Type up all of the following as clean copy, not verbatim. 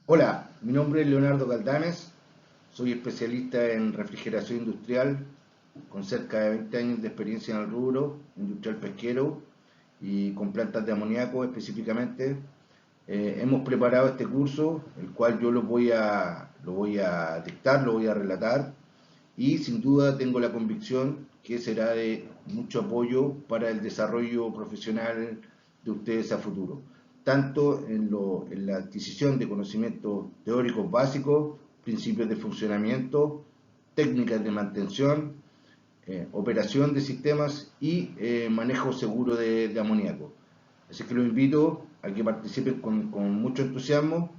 Hola, mi nombre es Leonardo Galdames, soy especialista en refrigeración industrial con cerca de 20 años de experiencia en el rubro industrial pesquero y con plantas de amoníaco específicamente. Hemos preparado este curso, el cual yo lo voy a dictar, lo voy a relatar y sin duda tengo la convicción que será de mucho apoyo para el desarrollo profesional de ustedes a futuro, tanto en la adquisición de conocimientos teóricos básicos, principios de funcionamiento, técnicas de mantención, operación de sistemas y manejo seguro de amoníaco. Así que los invito a que participen con mucho entusiasmo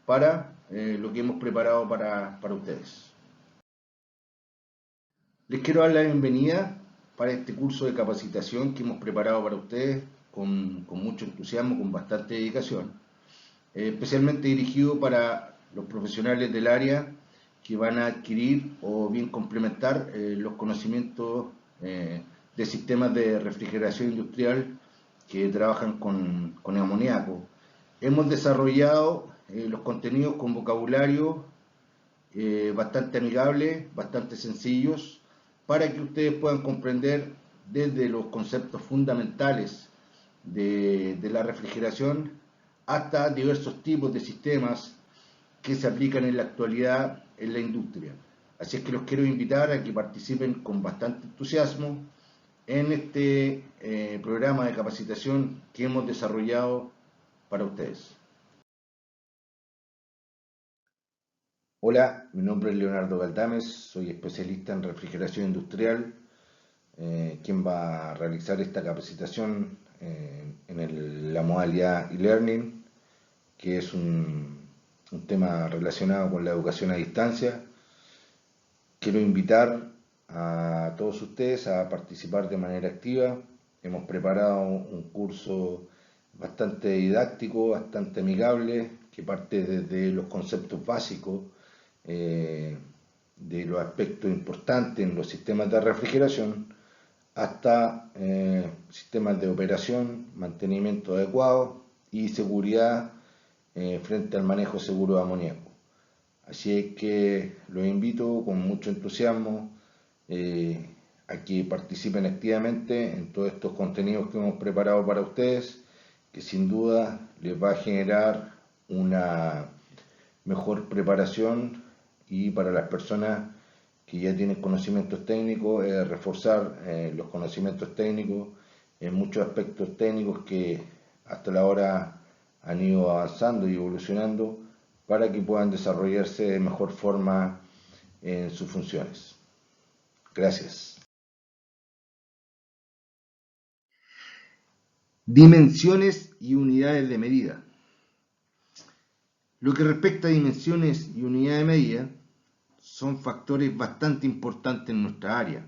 para lo que hemos preparado para ustedes. Les quiero dar la bienvenida para este curso de capacitación que hemos preparado para ustedes con mucho entusiasmo, con bastante dedicación, especialmente dirigido para los profesionales del área que van a adquirir o bien complementar los conocimientos de sistemas de refrigeración industrial que trabajan con amoníaco. Hemos desarrollado los contenidos con vocabulario bastante amigables, bastante sencillos, para que ustedes puedan comprender desde los conceptos fundamentales de la refrigeración hasta diversos tipos de sistemas que se aplican en la actualidad en la industria. Así es que los quiero invitar a que participen con bastante entusiasmo en este programa de capacitación que hemos desarrollado para ustedes. Hola, mi nombre es Leonardo Galdames, soy especialista en refrigeración industrial, quien va a realizar esta capacitación la modalidad e-learning, que es un tema relacionado con la educación a distancia. Quiero invitar a todos ustedes a participar de manera activa. Hemos preparado un curso bastante didáctico, bastante amigable, que parte desde los conceptos básicos eh, de los aspectos importantes en los sistemas de refrigeración hasta sistemas de operación, mantenimiento adecuado y seguridad frente al manejo seguro de amoníaco. Así es que los invito con mucho entusiasmo eh, a que participen activamente en todos estos contenidos que hemos preparado para ustedes, que sin duda les va a generar una mejor preparación y para las personas que ya tienen conocimientos técnicos, reforzar los conocimientos técnicos en muchos aspectos técnicos que hasta la hora han ido avanzando y evolucionando para que puedan desarrollarse de mejor forma en sus funciones. Gracias. Dimensiones y unidades de medida. Lo que respecta a dimensiones y unidades de medida, son factores bastante importantes en nuestra área,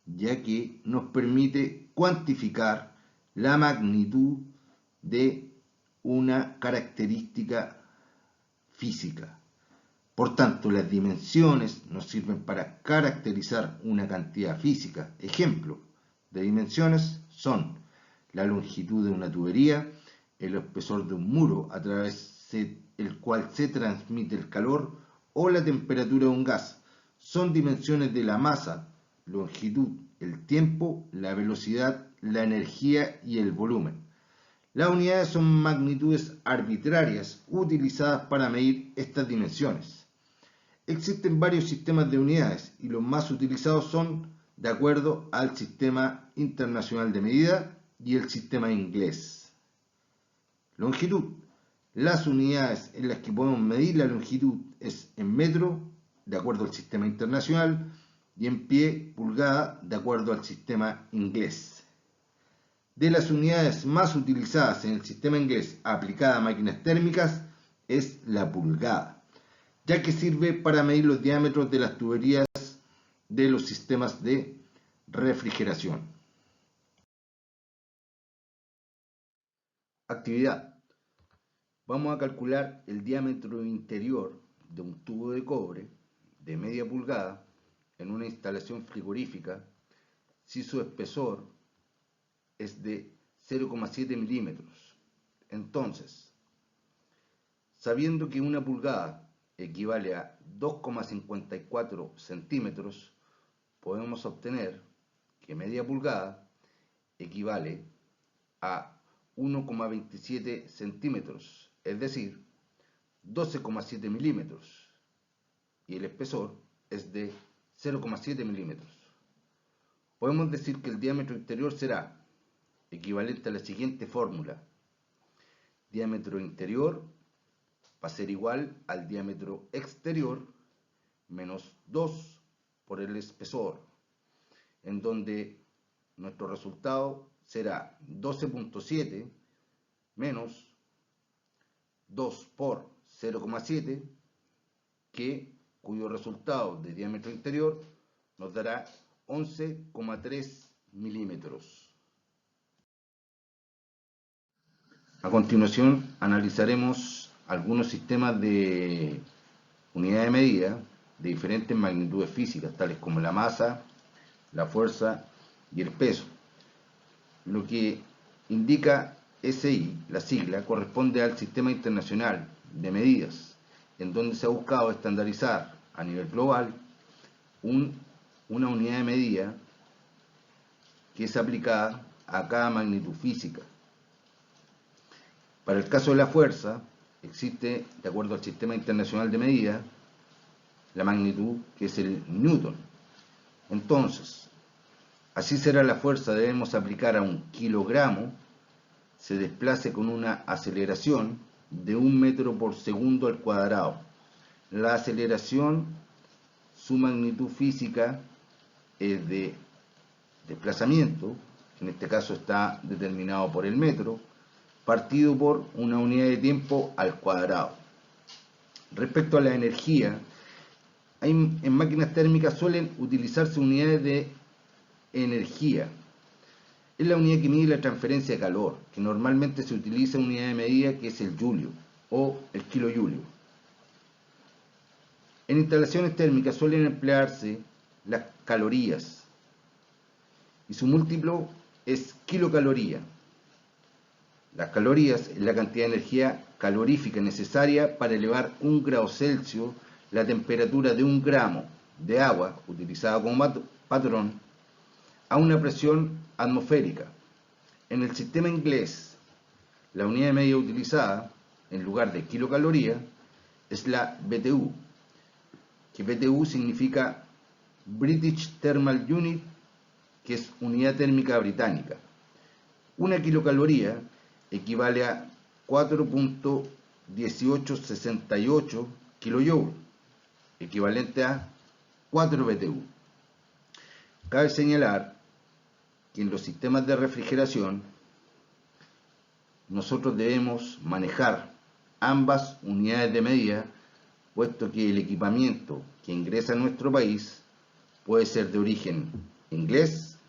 ya que nos permite cuantificar la magnitud de una característica física. Por tanto, las dimensiones nos sirven para caracterizar una cantidad física. Ejemplo de dimensiones son la longitud de una tubería, el espesor de un muro a través del cual se transmite el calor o la temperatura de un gas. Son dimensiones de la masa, longitud, el tiempo, la velocidad, la energía y el volumen. Las unidades son magnitudes arbitrarias utilizadas para medir estas dimensiones. Existen varios sistemas de unidades y los más utilizados son de acuerdo al Sistema Internacional de Medida y el sistema inglés. Longitud. Las unidades en las que podemos medir la longitud es en metro, de acuerdo al sistema internacional, y en pie, pulgada, de acuerdo al sistema inglés. De las unidades más utilizadas en el sistema inglés aplicada a máquinas térmicas es la pulgada, ya que sirve para medir los diámetros de las tuberías de los sistemas de refrigeración. Actividad. Vamos a calcular el diámetro interior de un tubo de cobre de media pulgada en una instalación frigorífica si su espesor es de 0,7 milímetros. Entonces, Sabiendo que una pulgada equivale a 2,54 centímetros, podemos obtener que media pulgada equivale a 1,27 centímetros, es decir, 12,7 milímetros, y el espesor es de 0,7 milímetros. Podemos decir que el diámetro interior será equivalente a la siguiente fórmula. Diámetro interior va a ser igual al diámetro exterior menos 2 por el espesor, en donde nuestro resultado será 12,7 menos 2 por 0,7, cuyo resultado de diámetro interior nos dará 11,3 milímetros. A continuación analizaremos algunos sistemas de unidad de medida de diferentes magnitudes físicas, tales como la masa, la fuerza y el peso. Lo que indica SI, la sigla, corresponde al Sistema Internacional de Medidas, en donde se ha buscado estandarizar a nivel global una unidad de medida que es aplicada a cada magnitud física. Para el caso de la fuerza, existe, de acuerdo al Sistema Internacional de Medidas, la magnitud que es el newton. Entonces, así será la fuerza, debemos aplicar a un kilogramo, se desplace con una aceleración de 1 metro por segundo al cuadrado. La aceleración, su magnitud física es de desplazamiento, en este caso está determinado por el metro, partido por una unidad de tiempo al cuadrado. Respecto a la energía, en máquinas térmicas suelen utilizarse unidades de energía. Es la unidad que mide la transferencia de calor, que normalmente se utiliza unidad de medida que es el joule o el kilojoule. En instalaciones térmicas suelen emplearse las calorías y su múltiplo es kilocaloría. Las calorías es la cantidad de energía calorífica necesaria para elevar 1 grado Celsius la temperatura de 1 gramo de agua, utilizada como patrón, a una presión atmosférica. En el sistema inglés, la unidad de medida utilizada, en lugar de kilocaloría, es la BTU, que BTU significa British Thermal Unit, que es unidad térmica británica. Una kilocaloría equivale a 4,1868 kilojoules, equivalente a 4 BTU. Cabe señalar que en los sistemas de refrigeración nosotros debemos manejar ambas unidades de medida, puesto que el equipamiento que ingresa a nuestro país puede ser de origen inglés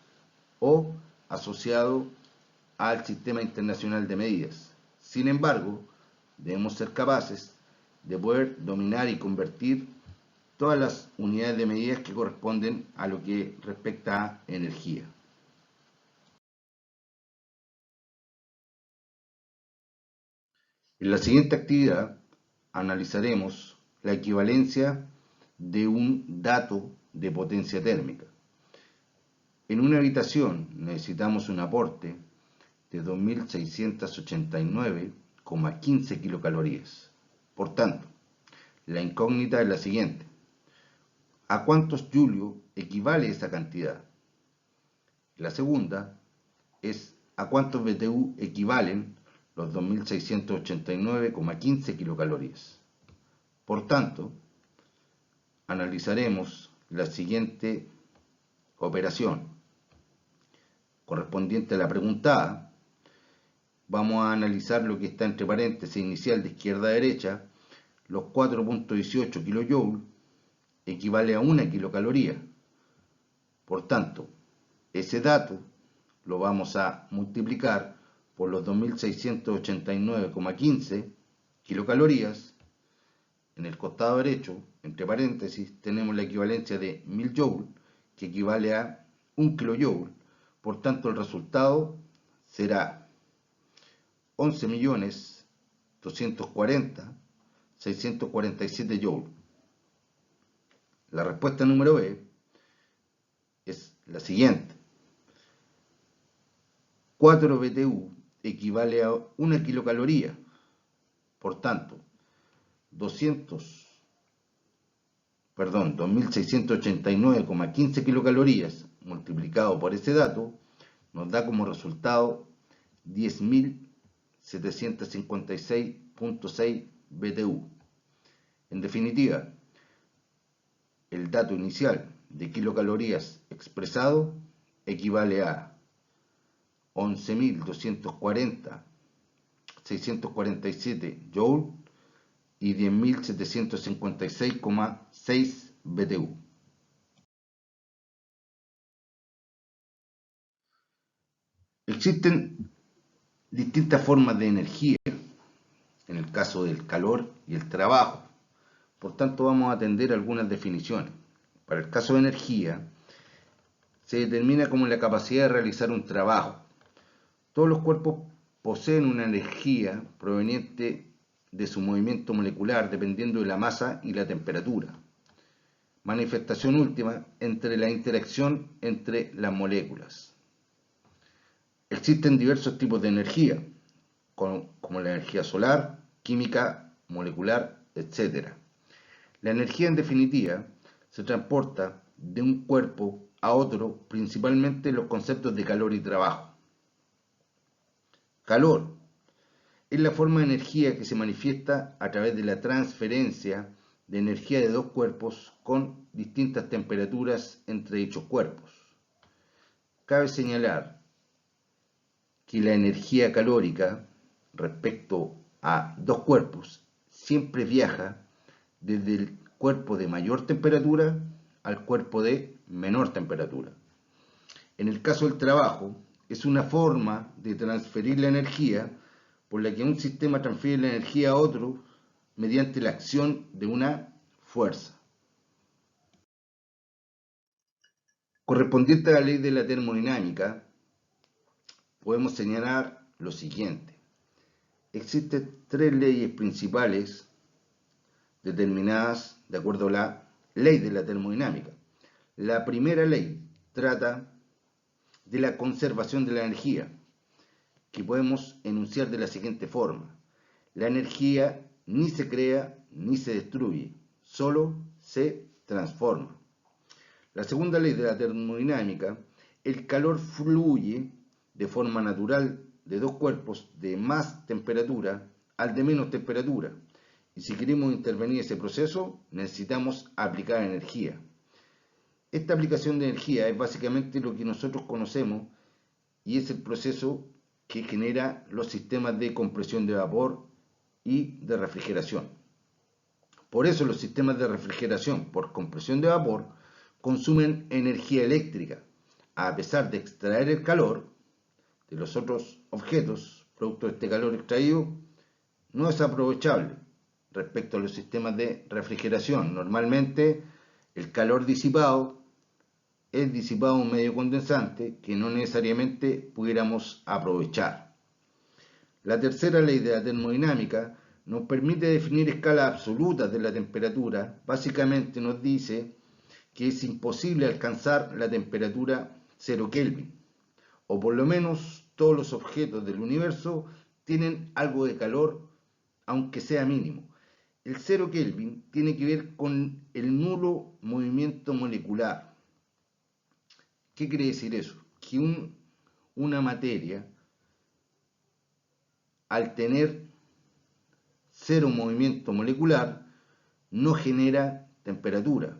o asociado al Sistema Internacional de Medidas. Sin embargo, debemos ser capaces de poder dominar y convertir todas las unidades de medidas que corresponden a lo que respecta a energía. En la siguiente actividad analizaremos la equivalencia de un dato de potencia térmica. En una habitación necesitamos un aporte de 2.689,15 kilocalorías. Por tanto, la incógnita es la siguiente: ¿a cuántos julios equivale esa cantidad? La segunda es: ¿a cuántos BTU equivalen los 2.689,15 kilocalorías? Por tanto, analizaremos la siguiente operación. Correspondiente a la pregunta A, vamos a analizar lo que está entre paréntesis inicial de izquierda a derecha. Los 4,18 kilojoules equivale a 1 kilocaloría. Por tanto, ese dato lo vamos a multiplicar por los 2.689,15 kilocalorías. En el costado derecho, entre paréntesis, tenemos la equivalencia de 1000 joules, que equivale a 1 kilojoule. Por tanto, el resultado será 11.240.000 647 joules. La respuesta número B es la siguiente. 4 BTU equivale a 1 kilocaloría. Por tanto, 2689,15 kilocalorías multiplicado por ese dato nos da como resultado 10.756.6 BTU. En definitiva, el dato inicial de kilocalorías expresado equivale a 11.240.647 joules y 10.756,6 BTU. Existen distintas formas de energía en el caso del calor y el trabajo. Por tanto, vamos a atender algunas definiciones. Para el caso de energía, se determina como la capacidad de realizar un trabajo. Todos los cuerpos poseen una energía proveniente de su movimiento molecular dependiendo de la masa y la temperatura. Manifestación última entre la interacción entre las moléculas. Existen diversos tipos de energía, como la energía solar, química, molecular, etc. La energía, en definitiva, se transporta de un cuerpo a otro, principalmente en los conceptos de calor y trabajo. Calor es la forma de energía que se manifiesta a través de la transferencia de energía de dos cuerpos con distintas temperaturas entre dichos cuerpos. Cabe señalar que la energía calórica respecto a dos cuerpos siempre viaja desde el cuerpo de mayor temperatura al cuerpo de menor temperatura. En el caso del trabajo, es una forma de transferir la energía por la que un sistema transfiere la energía a otro mediante la acción de una fuerza. Correspondiente a la ley de la termodinámica, podemos señalar lo siguiente. Existen tres leyes principales determinadas de acuerdo a la ley de la termodinámica. La primera ley trata de la conservación de la energía, que podemos enunciar de la siguiente forma. La energía ni se crea ni se destruye, solo se transforma. La segunda ley de la termodinámica, el calor fluye de forma natural de dos cuerpos de más temperatura al de menos temperatura. Y si queremos intervenir ese proceso, necesitamos aplicar energía. Esta aplicación de energía es básicamente lo que nosotros conocemos y es el proceso que genera los sistemas de compresión de vapor y de refrigeración. Por eso los sistemas de refrigeración por compresión de vapor consumen energía eléctrica, a pesar de extraer el calor de los otros objetos, producto de este calor extraído, no es aprovechable respecto a los sistemas de refrigeración. Normalmente el calor disipado es disipado en un medio condensante que no necesariamente pudiéramos aprovechar. La tercera ley de la termodinámica nos permite definir escalas absolutas de la temperatura. Básicamente nos dice que es imposible alcanzar la temperatura 0 Kelvin, o por lo menos todos los objetos del universo tienen algo de calor, aunque sea mínimo. El 0 Kelvin tiene que ver con el nulo movimiento molecular. ¿Qué quiere decir eso? Que una materia, al tener cero movimiento molecular, no genera temperatura.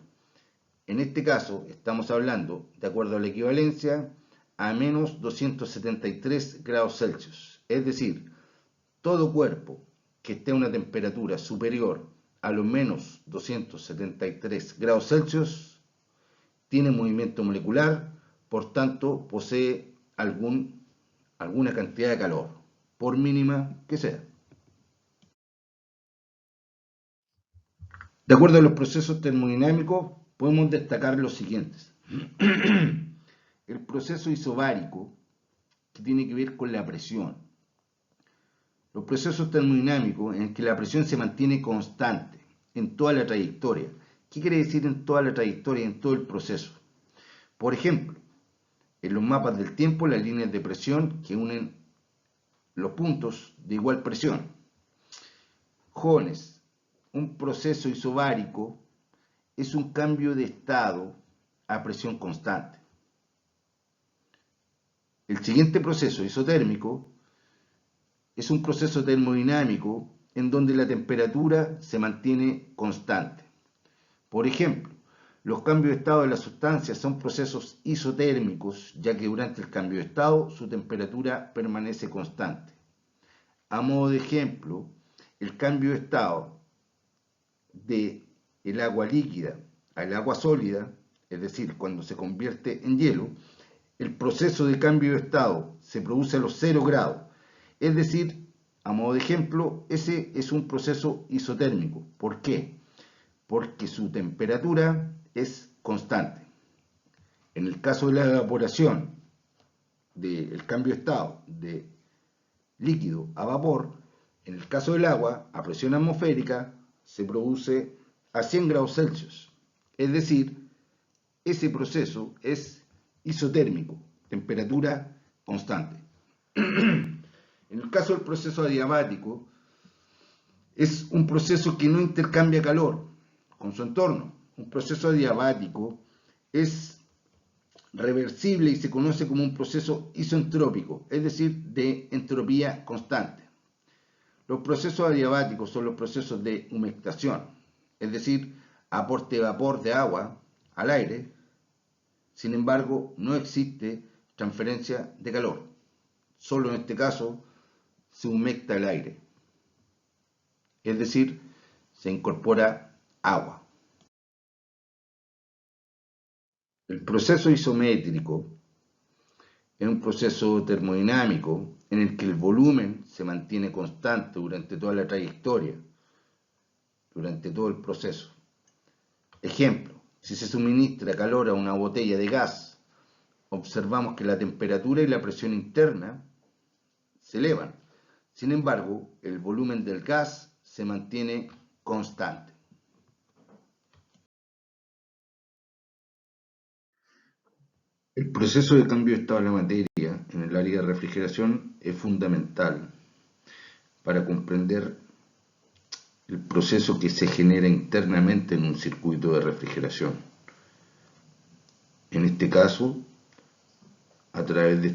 En este caso, estamos hablando, de acuerdo a la equivalencia, a menos 273 grados Celsius. Es decir, todo cuerpo que esté a una temperatura superior a los menos 273 grados Celsius tiene movimiento molecular, por tanto posee alguna cantidad de calor, por mínima que sea. De acuerdo a los procesos termodinámicos, podemos destacar los siguientes. El proceso isobárico, que tiene que ver con la presión. Los procesos termodinámicos en que la presión se mantiene constante en toda la trayectoria. ¿Qué quiere decir en toda la trayectoria, en todo el proceso? Por ejemplo, en los mapas del tiempo, las líneas de presión que unen los puntos de igual presión. Jóvenes, un proceso isobárico es un cambio de estado a presión constante. El siguiente proceso isotérmico es un proceso termodinámico en donde la temperatura se mantiene constante. Por ejemplo, los cambios de estado de las sustancias son procesos isotérmicos, ya que durante el cambio de estado su temperatura permanece constante. A modo de ejemplo, el cambio de estado del agua líquida al agua sólida, es decir, cuando se convierte en hielo, el proceso de cambio de estado se produce a los 0 grados. Es decir, a modo de ejemplo, ese es un proceso isotérmico. ¿Por qué? Porque su temperatura es constante. En el caso de la evaporación, del cambio de estado de líquido a vapor, en el caso del agua, a presión atmosférica, se produce a 100 grados Celsius. Es decir, ese proceso es isotérmico, temperatura constante. En el caso del proceso adiabático, es un proceso que no intercambia calor con su entorno. Un proceso adiabático es reversible y se conoce como un proceso isoentrópico, es decir, de entropía constante. Los procesos adiabáticos son los procesos de humectación, es decir, aporte de vapor de agua al aire. Sin embargo, no existe transferencia de calor. Solo en este caso se humecta el aire, es decir, se incorpora agua. El proceso isométrico es un proceso termodinámico en el que el volumen se mantiene constante durante toda la trayectoria, durante todo el proceso. Ejemplo, si se suministra calor a una botella de gas, observamos que la temperatura y la presión interna se elevan. Sin embargo, el volumen del gas se mantiene constante. El proceso de cambio de estado de la materia en el área de refrigeración es fundamental para comprender el proceso que se genera internamente en un circuito de refrigeración. En este caso, a través de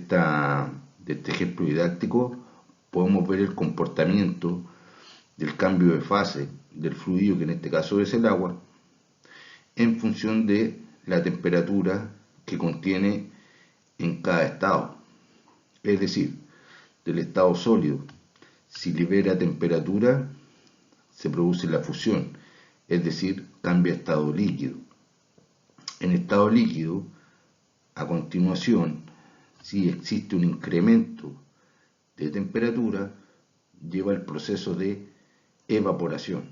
este ejemplo didáctico, podemos ver el comportamiento del cambio de fase del fluido, que en este caso es el agua, en función de la temperatura que contiene en cada estado. Es decir, del estado sólido, si libera temperatura, se produce la fusión, es decir, cambia a estado líquido. En estado líquido, a continuación, si existe un incremento de temperatura, lleva el proceso de evaporación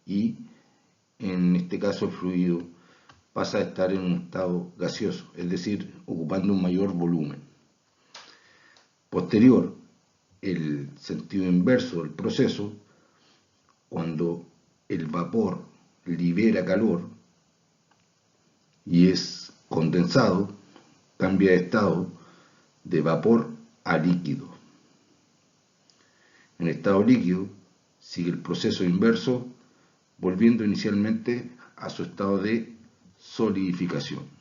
y en este caso el fluido pasa a estar en un estado gaseoso, es decir, ocupando un mayor volumen. Posterior, el sentido inverso del proceso, cuando el vapor libera calor y es condensado, cambia de estado de vapor a líquido. En estado líquido sigue el proceso inverso, volviendo inicialmente a su estado de solidificación.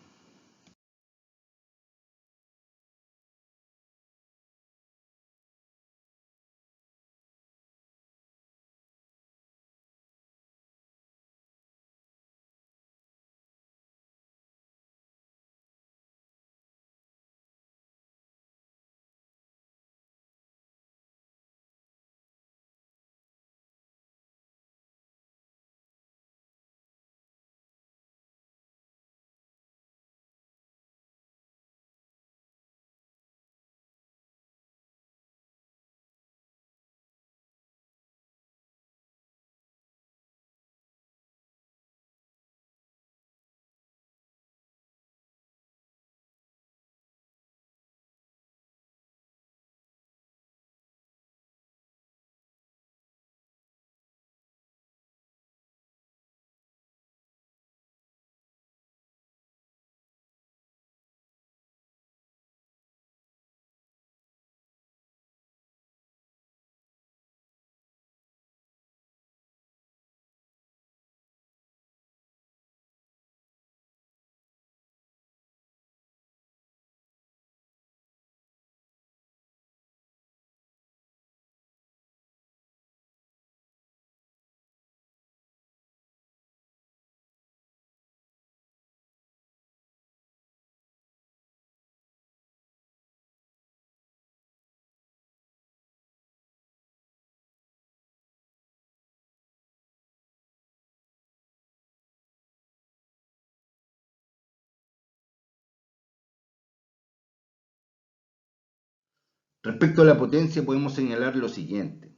Respecto a la potencia podemos señalar lo siguiente.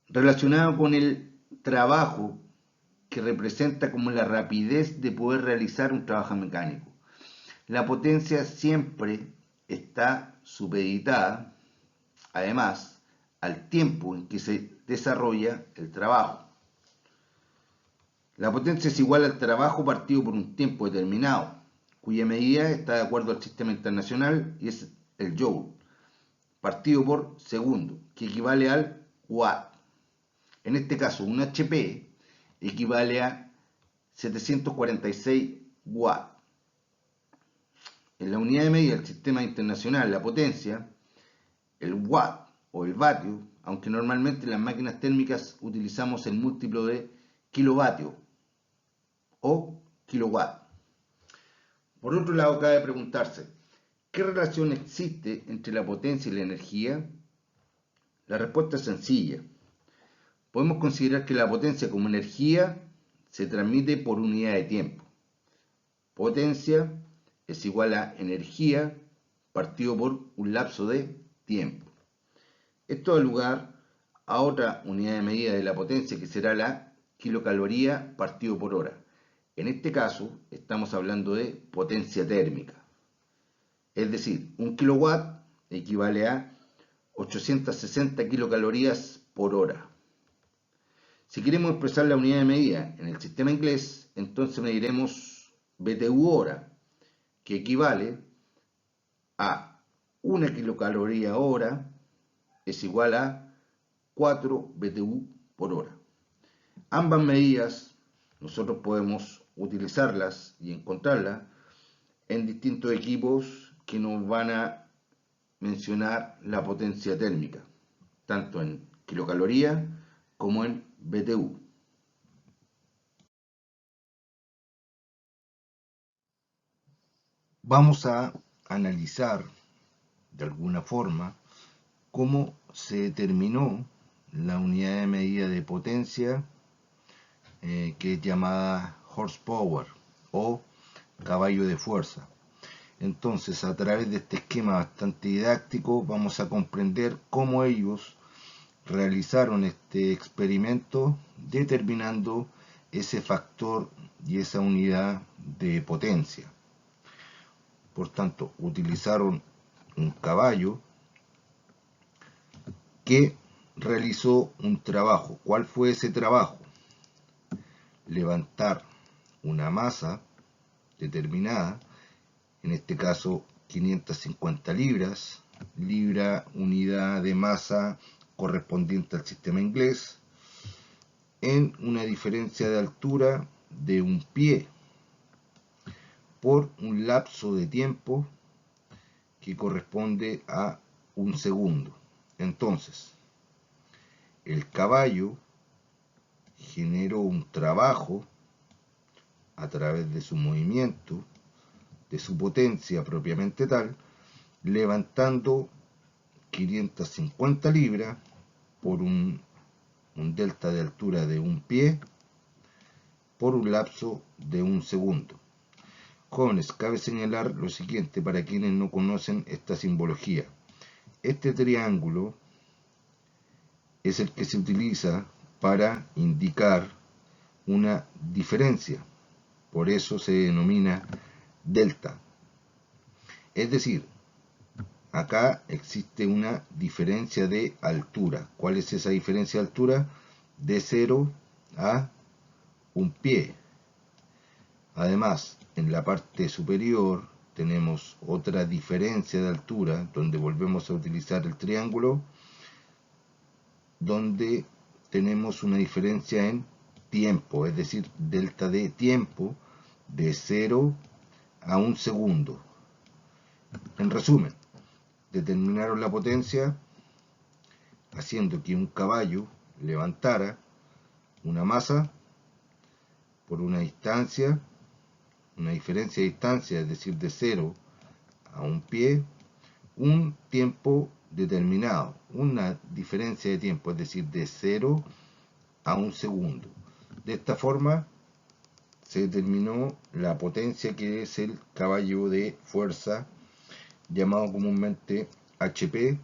Relacionado con el trabajo que representa como la rapidez de poder realizar un trabajo mecánico. La potencia siempre está supeditada, además, al tiempo en que se desarrolla el trabajo. La potencia es igual al trabajo partido por un tiempo determinado, cuya medida está de acuerdo al sistema internacional y es el joule, partido por segundo, que equivale al watt. En este caso, un HP equivale a 746 watts. En la unidad de medida del sistema internacional, la potencia, el watt o el vatio, aunque normalmente en las máquinas térmicas utilizamos el múltiplo de kilovatio o kilowatt. Por otro lado, cabe preguntarse, ¿qué relación existe entre la potencia y la energía? La respuesta es sencilla. Podemos considerar que la potencia como energía se transmite por unidad de tiempo. Potencia es igual a energía partido por un lapso de tiempo. Esto da lugar a otra unidad de medida de la potencia que será la kilocaloría partido por hora. En este caso estamos hablando de potencia térmica. Es decir, un kilowatt equivale a 860 kilocalorías por hora. Si queremos expresar la unidad de medida en el sistema inglés, entonces mediremos BTU hora, que equivale a 1 kilocaloría hora es igual a 4 BTU por hora. Ambas medidas nosotros podemos utilizarlas y encontrarlas en distintos equipos que nos van a mencionar la potencia térmica, tanto en kilocalorías como en BTU. Vamos a analizar de alguna forma cómo se determinó la unidad de medida de potencia que es llamada horsepower o caballo de fuerza. Entonces, a través de este esquema bastante didáctico vamos a comprender cómo ellos realizaron este experimento determinando ese factor y esa unidad de potencia. Por tanto, utilizaron un caballo que realizó un trabajo. ¿Cuál fue ese trabajo? Levantar una masa determinada, en este caso 550 libras, libra unidad de masa correspondiente al sistema inglés, en una diferencia de altura de un pie por un lapso de tiempo que corresponde a un segundo. Entonces, el caballo generó un trabajo a través de su movimiento, de su potencia propiamente tal, levantando 550 libras por un delta de altura de un pie por un lapso de un segundo. Jóvenes, cabe señalar lo siguiente para quienes no conocen esta simbología. Este triángulo es el que se utiliza para indicar una diferencia. Por eso se denomina delta. Es decir, acá existe una diferencia de altura. ¿Cuál es esa diferencia de altura? De 0 a un pie. Además, en la parte superior tenemos otra diferencia de altura, donde volvemos a utilizar el triángulo, donde tenemos una diferencia en tiempo, es decir, delta de tiempo de 0 a un segundo. En resumen, determinaron la potencia haciendo que un caballo levantara una masa por una distancia, una diferencia de distancia, es decir, de 0 a un pie, un tiempo determinado, una diferencia de tiempo, es decir, de 0 a un segundo. De esta forma se determinó la potencia que es el caballo de fuerza, llamado comúnmente HP,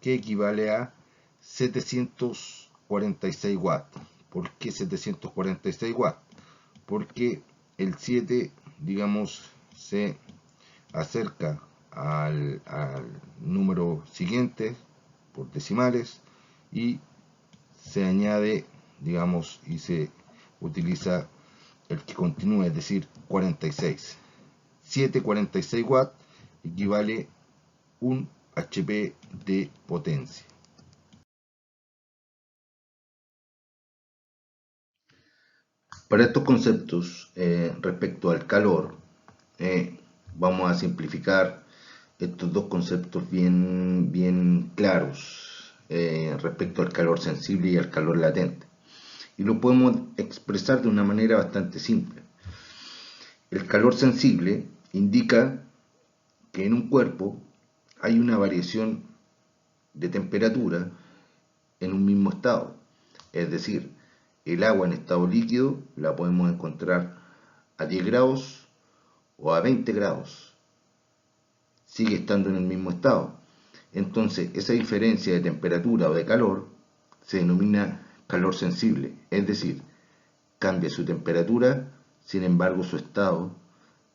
que equivale a 746 watts. ¿Por qué 746 watts? Porque el 7, digamos, se acerca al número siguiente por decimales y se añade, digamos, y se utiliza el que continúa, es decir, 46. 746 watts equivale un HP de potencia. Para estos conceptos, respecto al calor, vamos a simplificar estos dos conceptos bien claros respecto al calor sensible y al calor latente. Y lo podemos expresar de una manera bastante simple. El calor sensible indica que en un cuerpo hay una variación de temperatura en un mismo estado. Es decir, el agua en estado líquido la podemos encontrar a 10 grados o a 20 grados. Sigue estando en el mismo estado. Entonces, esa diferencia de temperatura o de calor se denomina calor sensible. Es decir, cambia su temperatura, sin embargo su estado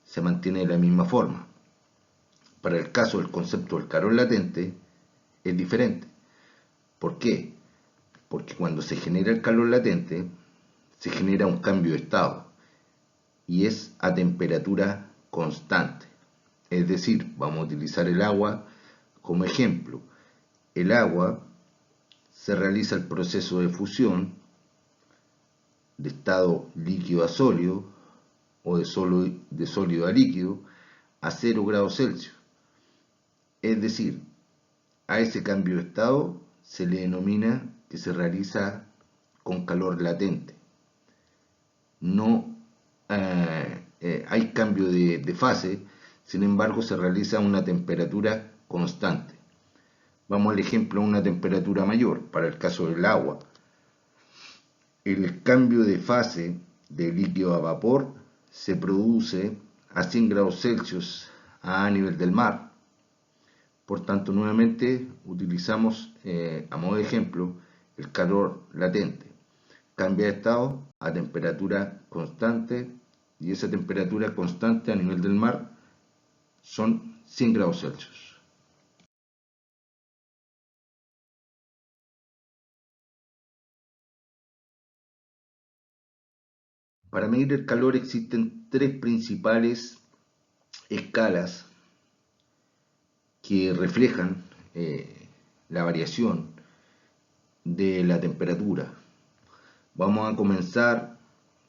se mantiene de la misma forma. Para el caso del concepto del calor latente es diferente. ¿Por qué? Porque cuando se genera el calor latente, se genera un cambio de estado y es a temperatura constante. Es decir, vamos a utilizar el agua como ejemplo. El agua se realiza el proceso de fusión de estado líquido a sólido o de sólido a líquido a 0 grados Celsius. Es decir, a ese cambio de estado se le denomina que se realiza con calor latente. No hay cambio de fase, sin embargo se realiza a una temperatura constante. Vamos al ejemplo a una temperatura mayor, para el caso del agua. El cambio de fase de líquido a vapor se produce a 100 grados Celsius a nivel del mar. Por tanto, nuevamente utilizamos a modo de ejemplo el calor latente. Cambia de estado a temperatura constante y esa temperatura constante a nivel del mar son 100 grados Celsius. Para medir el calor existen tres principales escalas que reflejan la variación de la temperatura. Vamos a comenzar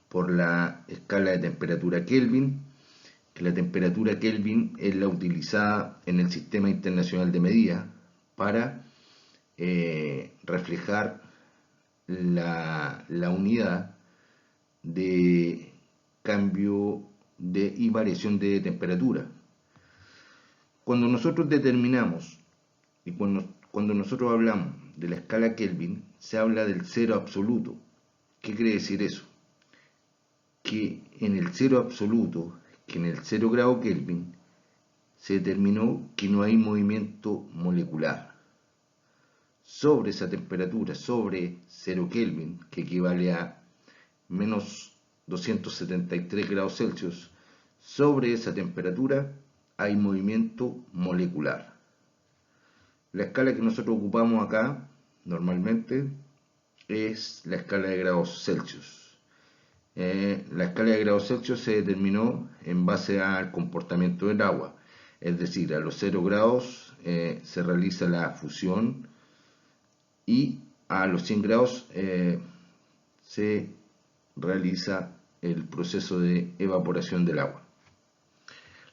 por la escala de temperatura Kelvin, que la temperatura Kelvin es la utilizada en el Sistema Internacional de Medida para reflejar la unidad de cambio y variación de temperatura. Cuando nosotros determinamos y cuando nosotros hablamos de la escala Kelvin, se habla del cero absoluto. ¿Qué quiere decir eso? Que en el cero absoluto, que en el 0 grado Kelvin, se determinó que no hay movimiento molecular. Sobre esa temperatura, sobre 0 Kelvin, que equivale a menos 273 grados Celsius, sobre esa temperatura hay movimiento molecular. La escala que nosotros ocupamos acá, normalmente, es la escala de grados Celsius. La escala de grados Celsius se determinó en base al comportamiento del agua, es decir, a los 0 grados se realiza la fusión y a los 100 grados se realiza el proceso de evaporación del agua.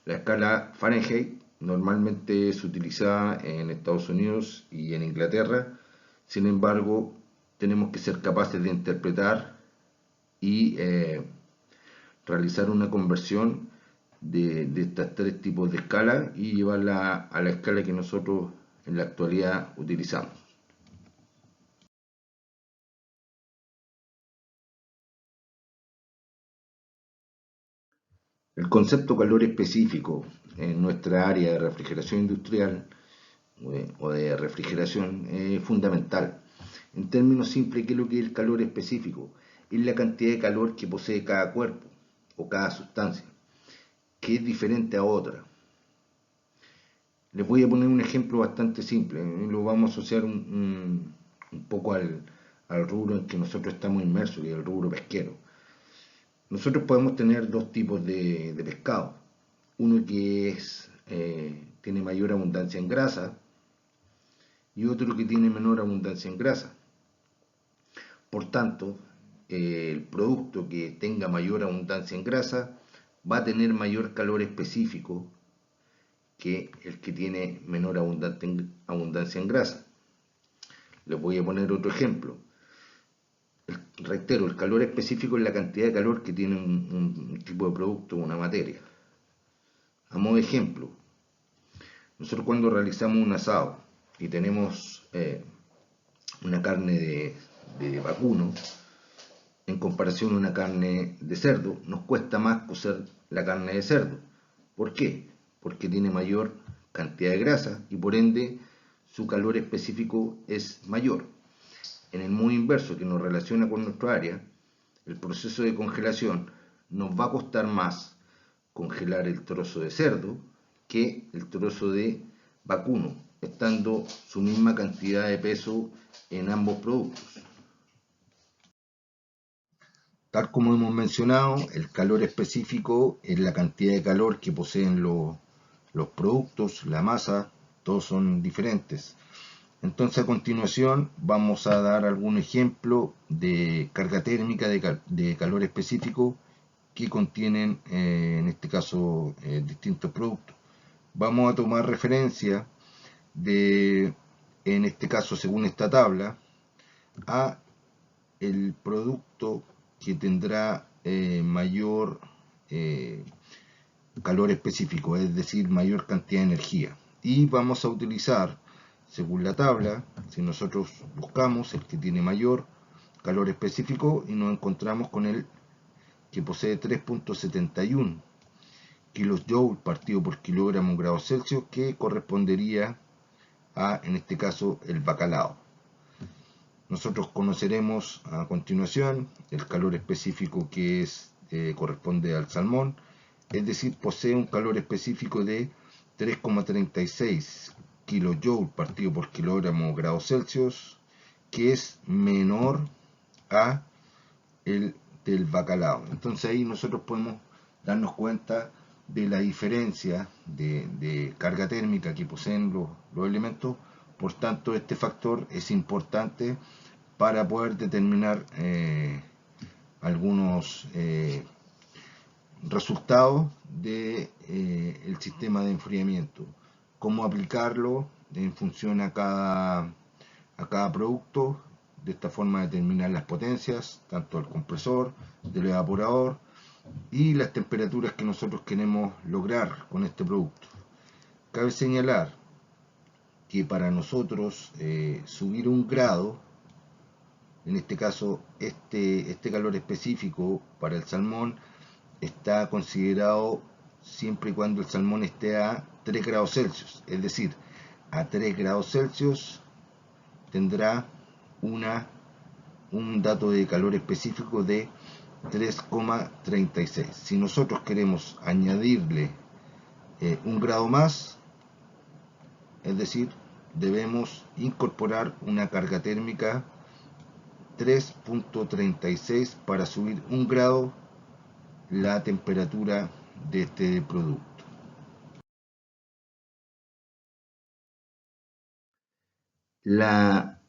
La escala Fahrenheit normalmente es utilizada en Estados Unidos y en Inglaterra, sin embargo, tenemos que ser capaces de interpretar y realizar una conversión de estos tres tipos de escala y llevarla a la escala que nosotros en la actualidad utilizamos. El concepto calor específico en nuestra área de refrigeración industrial o de refrigeración es fundamental. En términos simples, ¿qué es lo que es el calor específico? Es la cantidad de calor que posee cada cuerpo o cada sustancia, que es diferente a otra. Les voy a poner un ejemplo bastante simple, lo vamos a asociar un poco al rubro en que nosotros estamos inmersos, que es el rubro pesquero. Nosotros podemos tener dos tipos de pescado. Uno que tiene mayor abundancia en grasa y otro que tiene menor abundancia en grasa. Por tanto, el producto que tenga mayor abundancia en grasa va a tener mayor calor específico que el que tiene menor abundancia en grasa. Les voy a poner otro ejemplo. Reitero, el calor específico es la cantidad de calor que tiene un tipo de producto o una materia. A modo de ejemplo, nosotros cuando realizamos un asado y tenemos una carne de vacuno, en comparación a una carne de cerdo, nos cuesta más cocer la carne de cerdo. ¿Por qué? Porque tiene mayor cantidad de grasa y por ende su calor específico es mayor. En el modo inverso que nos relaciona con nuestra área, el proceso de congelación nos va a costar más congelar el trozo de cerdo que el trozo de vacuno, estando su misma cantidad de peso en ambos productos. Tal como hemos mencionado, el calor específico es la cantidad de calor que poseen los productos, la masa, todos son diferentes. Entonces a continuación vamos a dar algún ejemplo de carga térmica de calor específico que contienen en este caso distintos productos. Vamos a tomar referencia en este caso según esta tabla, a el producto que tendrá mayor calor específico, es decir, mayor cantidad de energía. Y vamos a utilizar, según la tabla, si nosotros buscamos el que tiene mayor calor específico y nos encontramos con el que posee 3.71 kilojoules partido por kilogramo grados Celsius, que correspondería a, en este caso, el bacalao. Nosotros conoceremos a continuación el calor específico que corresponde al salmón, es decir, posee un calor específico de 3,36 kilojoules partido por kilogramo grados Celsius, que es menor a el del bacalao. Entonces ahí nosotros podemos darnos cuenta de la diferencia de carga térmica que poseen los elementos. Por tanto, este factor es importante para poder determinar algunos resultados del sistema de enfriamiento, cómo aplicarlo en función a cada producto. De esta forma determinar las potencias, tanto del compresor, del evaporador y las temperaturas que nosotros queremos lograr con este producto. Cabe señalar que para nosotros subir un grado, en este caso este calor específico para el salmón está considerado siempre y cuando el salmón esté a 3 grados Celsius, es decir, a 3 grados Celsius tendrá un dato de calor específico de 3,36. Si nosotros queremos añadirle un grado más, es decir, debemos incorporar una carga térmica 3,36 para subir un grado la temperatura de este producto. La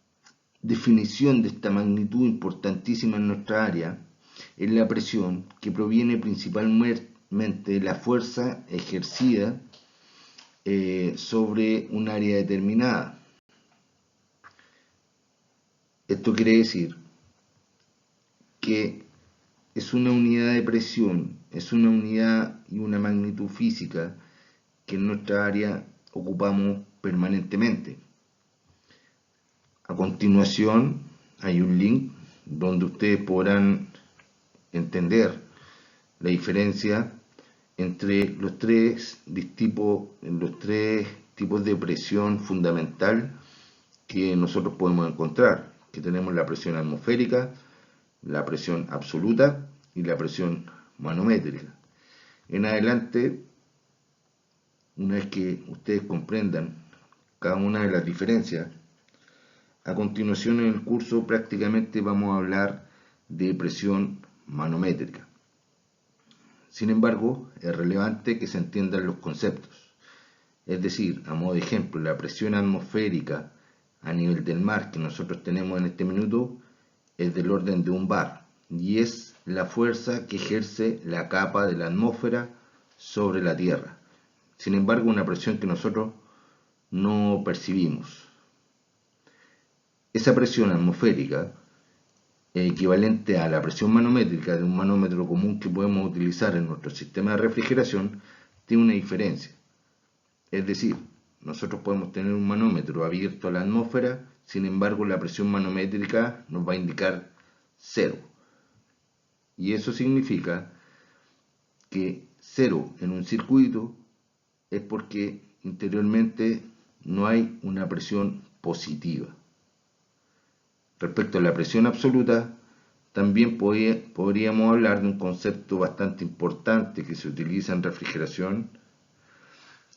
definición de esta magnitud importantísima en nuestra área es la presión que proviene principalmente de la fuerza ejercida sobre un área determinada. Esto quiere decir que es una unidad de presión, es una unidad y una magnitud física que en nuestra área ocupamos permanentemente. A continuación hay un link donde ustedes podrán entender la diferencia entre los tres tipos de presión fundamental que nosotros podemos encontrar, que tenemos la presión atmosférica, la presión absoluta y la presión manométrica. En adelante, una vez que ustedes comprendan cada una de las diferencias, a continuación en el curso prácticamente vamos a hablar de presión manométrica. Sin embargo, es relevante que se entiendan los conceptos. Es decir, a modo de ejemplo, la presión atmosférica a nivel del mar que nosotros tenemos en este minuto es del orden de un bar y es la fuerza que ejerce la capa de la atmósfera sobre la Tierra. Sin embargo, una presión que nosotros no percibimos. Esa presión atmosférica, equivalente a la presión manométrica de un manómetro común que podemos utilizar en nuestro sistema de refrigeración, tiene una diferencia. Es decir, nosotros podemos tener un manómetro abierto a la atmósfera, sin embargo la presión manométrica nos va a indicar 0. Y eso significa que 0 en un circuito es porque interiormente no hay una presión positiva. Respecto a la presión absoluta, también podríamos hablar de un concepto bastante importante que se utiliza en refrigeración,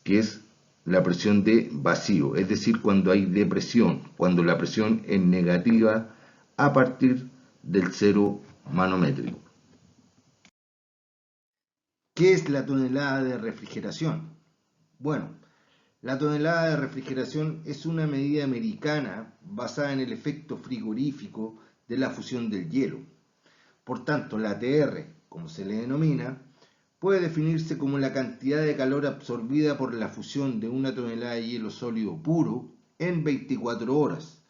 que es la presión de vacío, es decir, cuando hay depresión, cuando la presión es negativa a partir del 0 manométrico. ¿Qué es la tonelada de refrigeración? Bueno, la tonelada de refrigeración es una medida americana basada en el efecto frigorífico de la fusión del hielo. Por tanto, la ATR, como se le denomina, puede definirse como la cantidad de calor absorbida por la fusión de una tonelada de hielo sólido puro en 24 horas,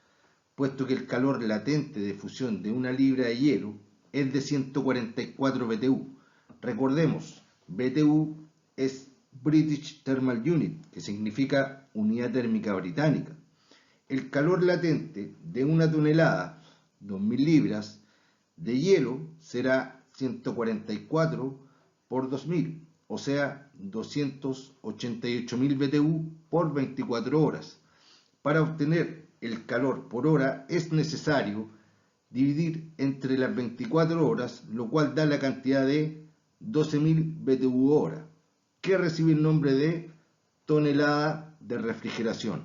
puesto que el calor latente de fusión de una libra de hielo es de 144 BTU. Recordemos, BTU es British Thermal Unit, que significa unidad térmica británica. El calor latente de una tonelada, 2000 libras, de hielo será 144 por 2000, o sea, 288.000 BTU por 24 horas. Para obtener el calor por hora es necesario dividir entre las 24 horas, lo cual da la cantidad de 12.000 BTU hora, que recibe el nombre de tonelada de refrigeración,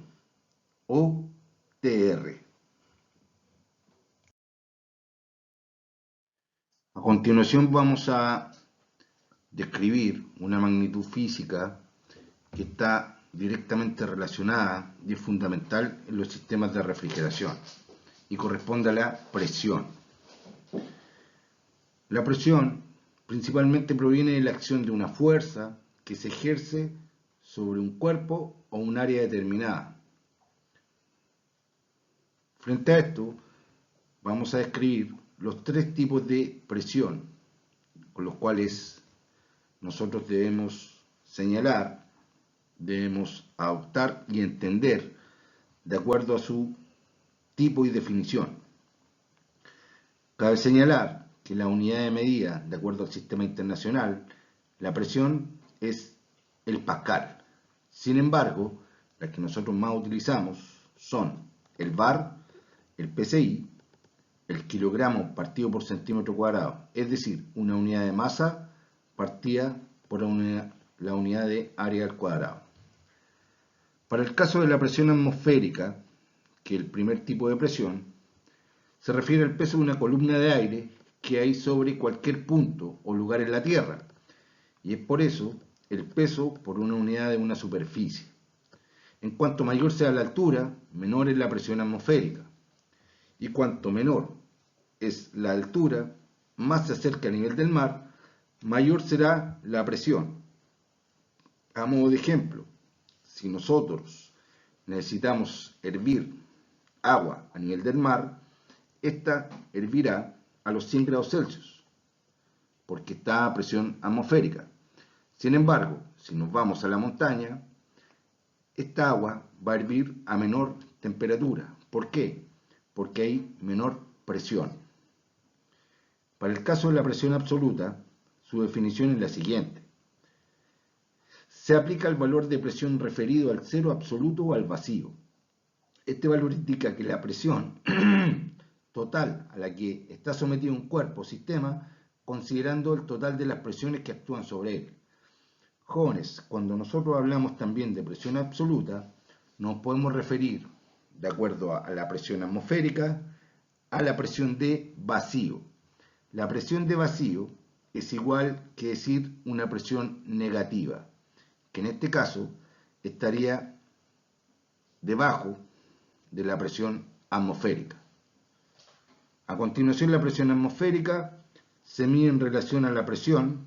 o TR. A continuación vamos a describir una magnitud física que está directamente relacionada y es fundamental en los sistemas de refrigeración y corresponde a la presión. La presión principalmente proviene de la acción de una fuerza que se ejerce sobre un cuerpo o un área determinada. Frente a esto, vamos a describir los tres tipos de presión con los cuales nosotros debemos señalar, debemos adoptar y entender de acuerdo a su tipo y definición. Cabe señalar que la unidad de medida, de acuerdo al sistema internacional, la presión es el pascal. Sin embargo, las que nosotros más utilizamos son el bar, el PSI, el kilogramo partido por centímetro cuadrado, es decir, una unidad de masa partida por la unidad de área al cuadrado. Para el caso de la presión atmosférica, que es el primer tipo de presión, se refiere al peso de una columna de aire que hay sobre cualquier punto o lugar en la Tierra, y es por eso el peso por una unidad de una superficie. En cuanto mayor sea la altura, menor es la presión atmosférica, y cuanto menor es la altura, más se acerca al nivel del mar, mayor será la presión. A modo de ejemplo, si nosotros necesitamos hervir agua a nivel del mar, esta hervirá a los 100 grados Celsius, porque está a presión atmosférica. Sin embargo, si nos vamos a la montaña, esta agua va a hervir a menor temperatura. ¿Por qué? Porque hay menor presión. Para el caso de la presión absoluta, su definición es la siguiente. se aplica el valor de presión referido al cero absoluto o al vacío. Este valor indica que la presión total a la que está sometido un cuerpo o sistema, considerando el total de las presiones que actúan sobre él. Jóvenes, cuando nosotros hablamos también de presión absoluta, nos podemos referir, de acuerdo a la presión atmosférica, a la presión de vacío. La presión de vacío es igual que decir una presión negativa, que en este caso estaría debajo de la presión atmosférica. A continuación, la presión atmosférica se mide en relación a la presión,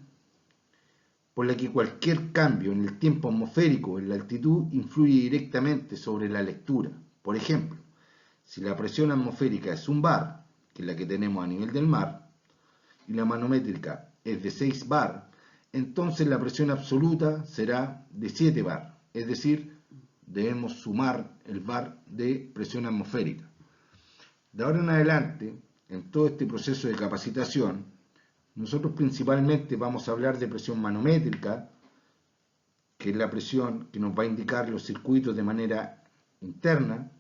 por la que cualquier cambio en el tiempo atmosférico o en la altitud influye directamente sobre la lectura. Por ejemplo, si la presión atmosférica es 1 bar, que es la que tenemos a nivel del mar, y la manométrica es de 6 bar, entonces la presión absoluta será de 7 bar, es decir, debemos sumar el bar de presión atmosférica. De ahora en adelante, en todo este proceso de capacitación, nosotros principalmente vamos a hablar de presión manométrica, que es la presión que nos va a indicar los circuitos de manera interna.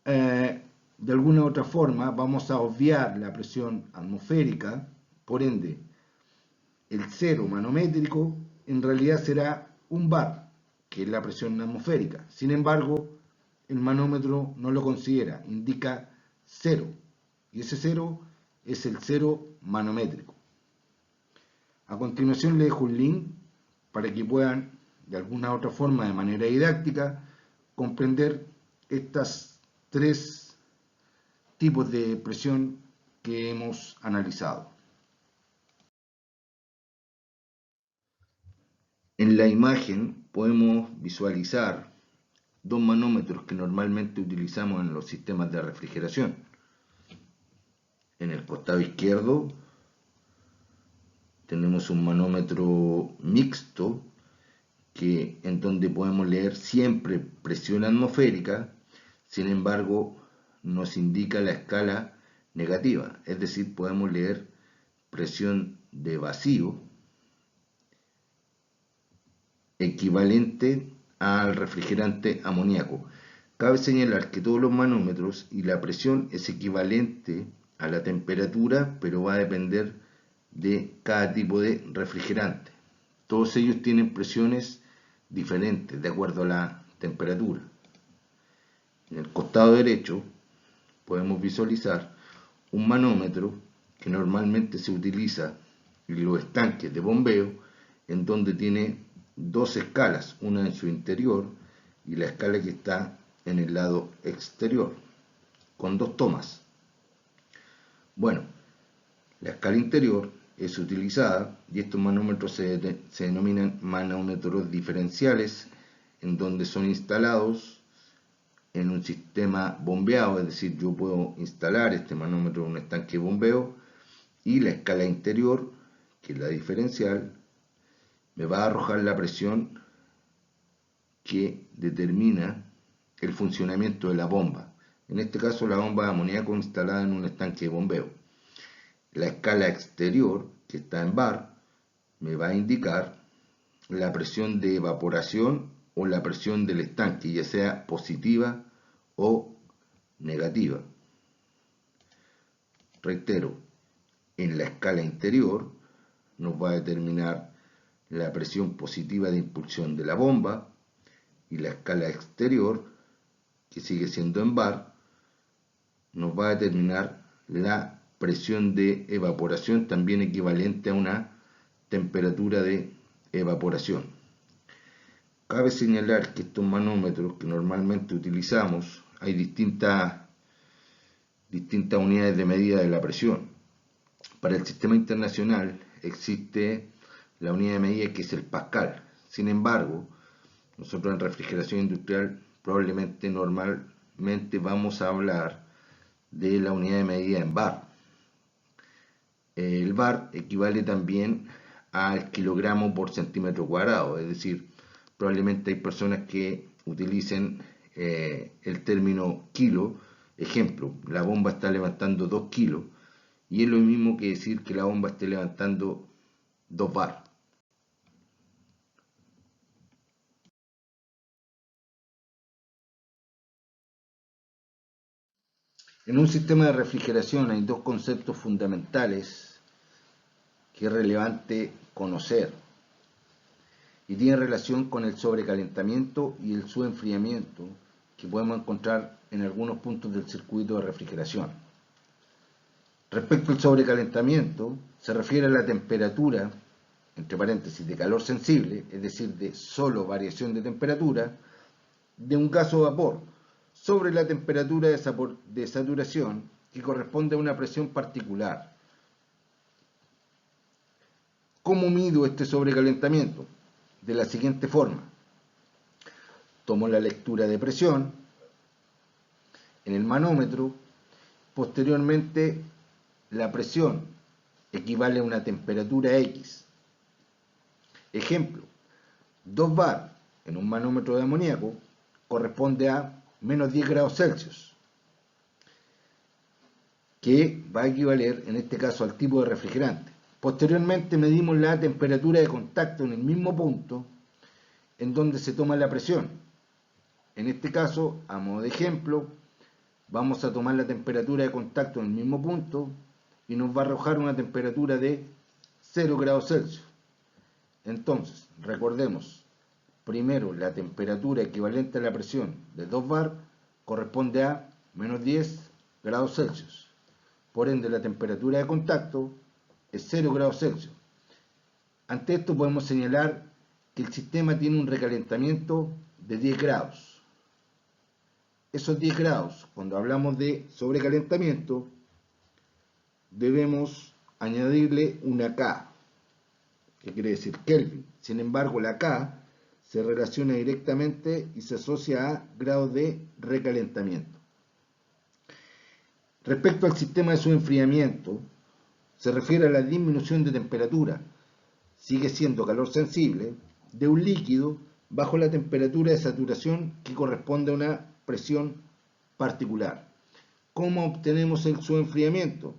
De alguna u otra forma vamos a obviar la presión atmosférica, por ende, el cero manométrico en realidad será 1 bar, que es la presión atmosférica. Sin embargo, el manómetro no lo considera, indica 0, y ese 0 es el cero manométrico. A continuación le dejo un link para que puedan, de alguna u otra forma, de manera didáctica, comprender estas 3 tipos de presión que hemos analizado. En la imagen podemos visualizar 2 manómetros que normalmente utilizamos en los sistemas de refrigeración. En el costado izquierdo tenemos un manómetro mixto en donde podemos leer siempre presión atmosférica, sin embargo nos indica la escala negativa, es decir, podemos leer presión de vacío equivalente al refrigerante amoníaco. Cabe señalar que todos los manómetros y la presión es equivalente a la temperatura, pero va a depender de cada tipo de refrigerante. Todos ellos tienen presiones diferentes de acuerdo a la temperatura. En el costado derecho podemos visualizar un manómetro que normalmente se utiliza en los estanques de bombeo, en donde tiene 2 escalas, una en su interior y la escala que está en el lado exterior, con 2 tomas. Bueno, la escala interior es utilizada y estos manómetros se denominan manómetros diferenciales, en donde son instalados en un sistema bombeado, es decir, yo puedo instalar este manómetro en un estanque de bombeo y la escala interior, que es la diferencial, me va a arrojar la presión que determina el funcionamiento de la bomba. En este caso, la bomba de amoníaco instalada en un estanque de bombeo. La escala exterior, que está en bar, me va a indicar la presión de evaporación o la presión del estanque, ya sea positiva o negativa. Reitero, en la escala interior nos va a determinar la presión positiva de impulsión de la bomba, y la escala exterior, que sigue siendo en bar, nos va a determinar la presión de evaporación, también equivalente a una temperatura de evaporación. Cabe señalar que estos manómetros que normalmente utilizamos, hay distintas unidades de medida de la presión. Para el sistema internacional existe la unidad de medida que es el pascal. Sin embargo, nosotros en refrigeración industrial probablemente normalmente vamos a hablar de la unidad de medida en bar. El bar equivale también al kilogramo por centímetro cuadrado, es decir, probablemente hay personas que utilicen el término kilo. Ejemplo, la bomba está levantando 2 kilos y es lo mismo que decir que la bomba esté levantando 2 bar. En un sistema de refrigeración hay dos conceptos fundamentales que es relevante conocer y tienen relación con el sobrecalentamiento y el subenfriamiento que podemos encontrar en algunos puntos del circuito de refrigeración. Respecto al sobrecalentamiento, se refiere a la temperatura, entre paréntesis, de calor sensible, es decir, de solo variación de temperatura, de un gas o vapor sobre la temperatura de saturación que corresponde a una presión particular. ¿Cómo mido este sobrecalentamiento? De la siguiente forma. Tomo la lectura de presión en el manómetro, posteriormente la presión equivale a una temperatura X. Ejemplo, 2 bar en un manómetro de amoníaco corresponde a menos 10 grados Celsius, que va a equivaler en este caso al tipo de refrigerante. Posteriormente medimos la temperatura de contacto en el mismo punto en donde se toma la presión. En este caso, a modo de ejemplo, vamos a tomar la temperatura de contacto en el mismo punto y nos va a arrojar una temperatura de 0 grados Celsius. Entonces, recordemos, primero la temperatura equivalente a la presión de 2 bar corresponde a menos 10 grados Celsius. Por ende, la temperatura de contacto es 0 grados Celsius. Ante esto podemos señalar que el sistema tiene un recalentamiento de 10 grados. Esos 10 grados, cuando hablamos de sobrecalentamiento, debemos añadirle una K, que quiere decir Kelvin. Sin embargo, la K se relaciona directamente y se asocia a grados de recalentamiento. Respecto al sistema de subenfriamiento, se refiere a la disminución de temperatura, sigue siendo calor sensible, de un líquido bajo la temperatura de saturación que corresponde a una presión particular. ¿Cómo obtenemos el subenfriamiento?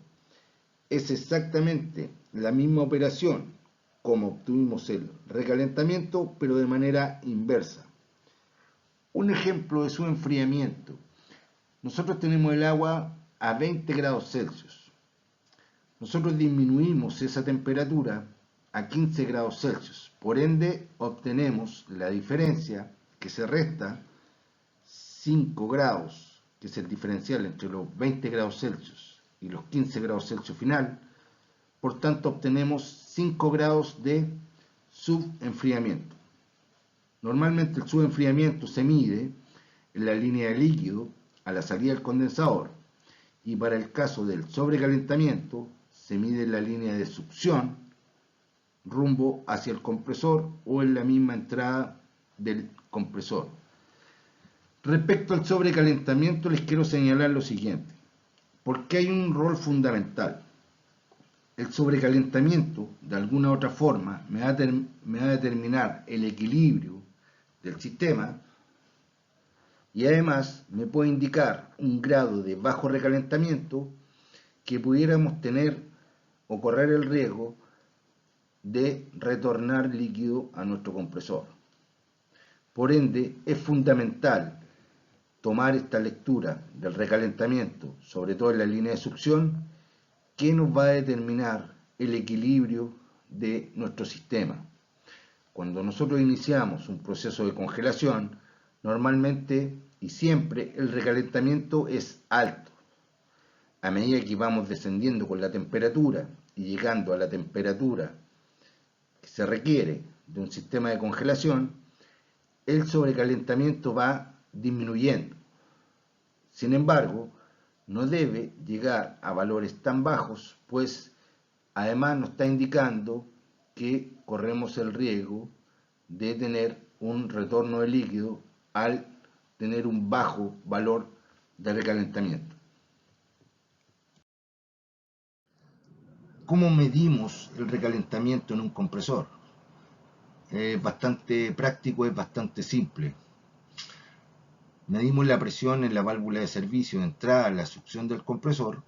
Es exactamente la misma operación como obtuvimos el recalentamiento, pero de manera inversa. Un ejemplo de subenfriamiento. Nosotros tenemos el agua a 20 grados Celsius. Nosotros disminuimos esa temperatura a 15 grados Celsius. Por ende, obtenemos la diferencia que se resta 5 grados, que es el diferencial entre los 20 grados Celsius y los 15 grados Celsius final. Por tanto, obtenemos 5 grados de subenfriamiento. Normalmente el subenfriamiento se mide en la línea de líquido a la salida del condensador y para el caso del sobrecalentamiento se mide en la línea de succión rumbo hacia el compresor o en la misma entrada del compresor. Respecto al sobrecalentamiento les quiero señalar lo siguiente, porque hay un rol fundamental. El sobrecalentamiento, de alguna u otra forma, me va a determinar el equilibrio del sistema y además me puede indicar un grado de bajo recalentamiento que pudiéramos tener o correr el riesgo de retornar líquido a nuestro compresor. Por ende, es fundamental tomar esta lectura del recalentamiento, sobre todo en la línea de succión, que nos va a determinar el equilibrio de nuestro sistema. Cuando nosotros iniciamos un proceso de congelación, normalmente y siempre el recalentamiento es alto. A medida que vamos descendiendo con la temperatura y llegando a la temperatura que se requiere de un sistema de congelación, el sobrecalentamiento va disminuyendo. Sin embargo, no debe llegar a valores tan bajos, pues además nos está indicando que corremos el riesgo de tener un retorno de líquido al tener un bajo valor de recalentamiento. ¿Cómo medimos el recalentamiento en un compresor? Es bastante práctico, es bastante simple. Medimos la presión en la válvula de servicio de entrada a la succión del compresor.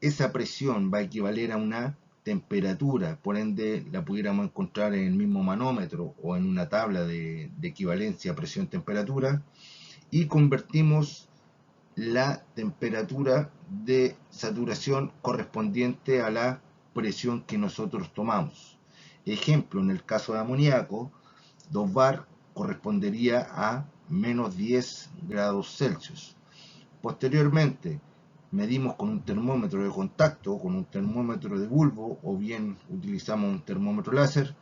Esa presión va a equivaler a una temperatura, por ende la pudiéramos encontrar en el mismo manómetro o en una tabla de equivalencia presión-temperatura, y convertimos la temperatura de saturación correspondiente a la presión que nosotros tomamos. Ejemplo, en el caso de amoníaco, 2 bar correspondería a menos 10 grados Celsius. Posteriormente, medimos con un termómetro de contacto, con un termómetro de bulbo, o bien utilizamos un termómetro láser,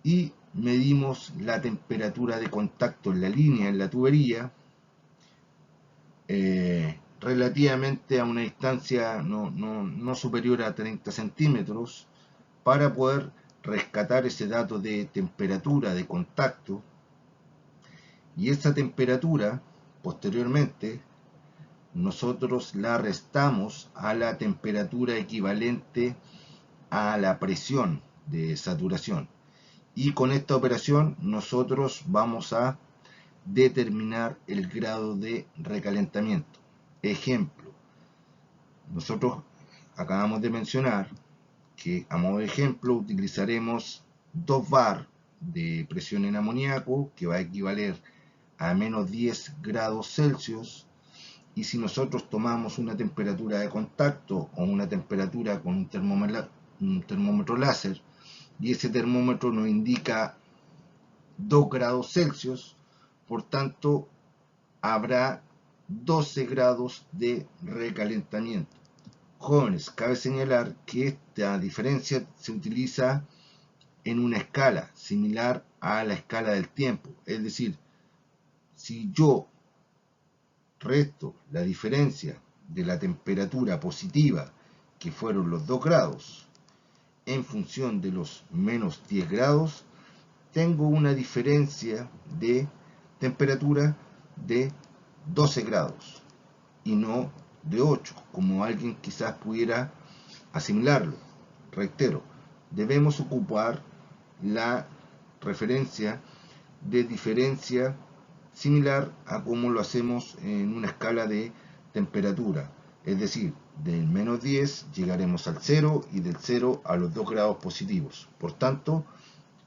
y medimos la temperatura de contacto en la línea, en la tubería, relativamente a una distancia no superior a 30 centímetros, para poder rescatar ese dato de temperatura de contacto, y esa temperatura posteriormente nosotros la restamos a la temperatura equivalente a la presión de saturación, y con esta operación nosotros vamos a determinar el grado de recalentamiento. Ejemplo, nosotros acabamos de mencionar que a modo de ejemplo utilizaremos 2 bar de presión en amoníaco, que va a equivaler a menos 10 grados Celsius, y si nosotros tomamos una temperatura de contacto o una temperatura con un termómetro láser, y ese termómetro nos indica 2 grados Celsius, por tanto habrá 12 grados de recalentamiento. Jóvenes, cabe señalar que esta diferencia se utiliza en una escala similar a la escala del tiempo. Es decir, si yo resto la diferencia de la temperatura positiva, que fueron los 2 grados, en función de los menos 10 grados, tengo una diferencia de temperatura de 12 grados y no de 8, como alguien quizás pudiera asimilarlo. Reitero, debemos ocupar la referencia de diferencia similar a como lo hacemos en una escala de temperatura. Es decir, del menos 10 llegaremos al 0 y del 0 a los 2 grados positivos. Por tanto,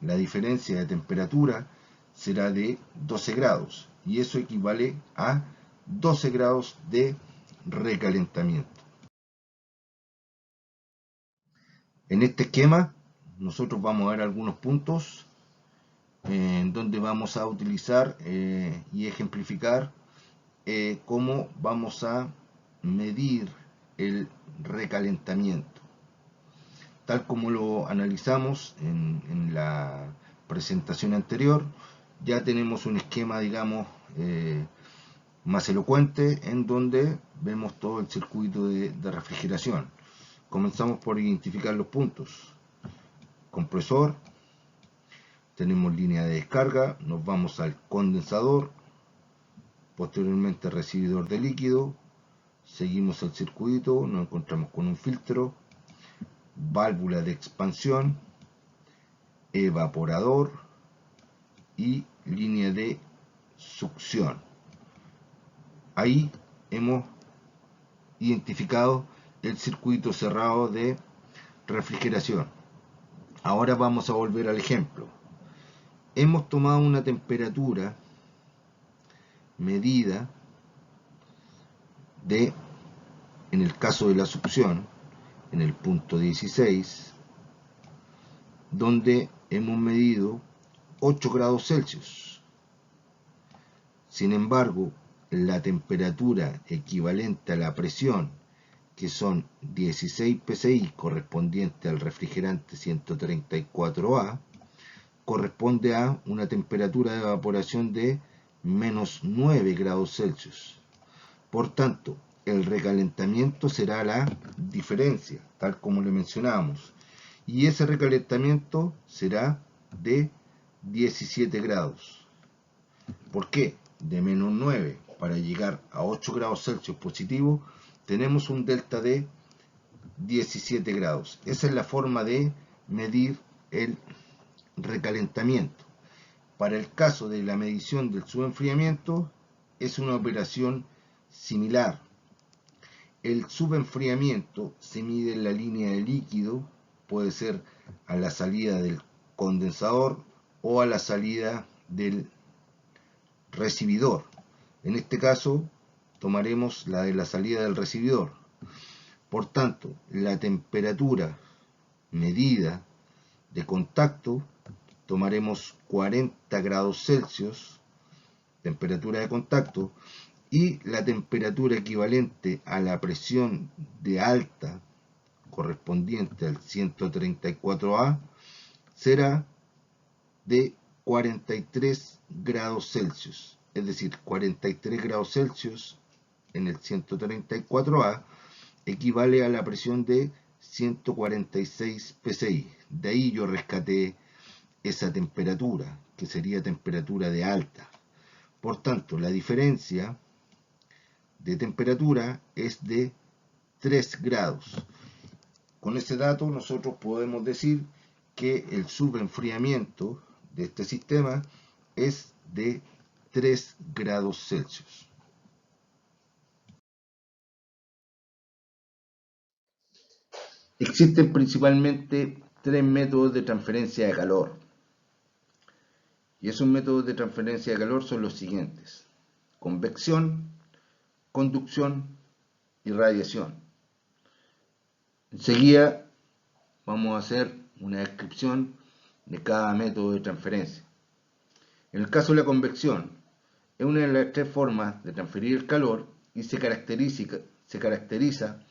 la diferencia de temperatura será de 12 grados y eso equivale a 12 grados de recalentamiento. En este esquema nosotros vamos a ver algunos puntos en donde vamos a utilizar y ejemplificar cómo vamos a medir el recalentamiento. Tal como lo analizamos en la presentación anterior, ya tenemos un esquema, digamos, más elocuente, en donde vemos todo el circuito de refrigeración. Comenzamos por identificar los puntos. Compresor, tenemos línea de descarga, nos vamos al condensador, posteriormente recibidor de líquido, seguimos el circuito, nos encontramos con un filtro, válvula de expansión, evaporador y línea de succión. Ahí hemos identificado el circuito cerrado de refrigeración. Ahora vamos a volver al ejemplo. Hemos tomado una temperatura medida de, en el caso de la succión, en el punto 16, donde hemos medido 8 grados Celsius. Sin embargo, la temperatura equivalente a la presión, que son 16 psi correspondiente al refrigerante 134A, corresponde a una temperatura de evaporación de menos 9 grados Celsius. Por tanto, el recalentamiento será la diferencia, tal como le mencionábamos, y ese recalentamiento será de 17 grados. ¿Por qué? De menos 9 para llegar a 8 grados Celsius positivo, tenemos un delta de 17 grados. Esa es la forma de medir el recalentamiento. Para el caso de la medición del subenfriamiento, es una operación similar. El subenfriamiento se mide en la línea de líquido, puede ser a la salida del condensador o a la salida del recibidor. En este caso tomaremos la de la salida del recibidor. Por tanto, la temperatura medida de contacto, tomaremos 40 grados Celsius, temperatura de contacto, y la temperatura equivalente a la presión de alta correspondiente al 134A será de 43 grados Celsius, es decir, 43 grados Celsius en el 134A equivale a la presión de 146 psi. De ahí yo rescaté esa temperatura, que sería temperatura de alta. Por tanto, la diferencia de temperatura es de 3 grados. Con ese dato nosotros podemos decir que el subenfriamiento de este sistema es de 3 grados Celsius. Existen principalmente tres métodos de transferencia de calor. Y esos métodos de transferencia de calor son los siguientes: convección, conducción y radiación. Enseguida vamos a hacer una descripción de cada método de transferencia. En el caso de la convección, es una de las tres formas de transferir el calor y se caracteriza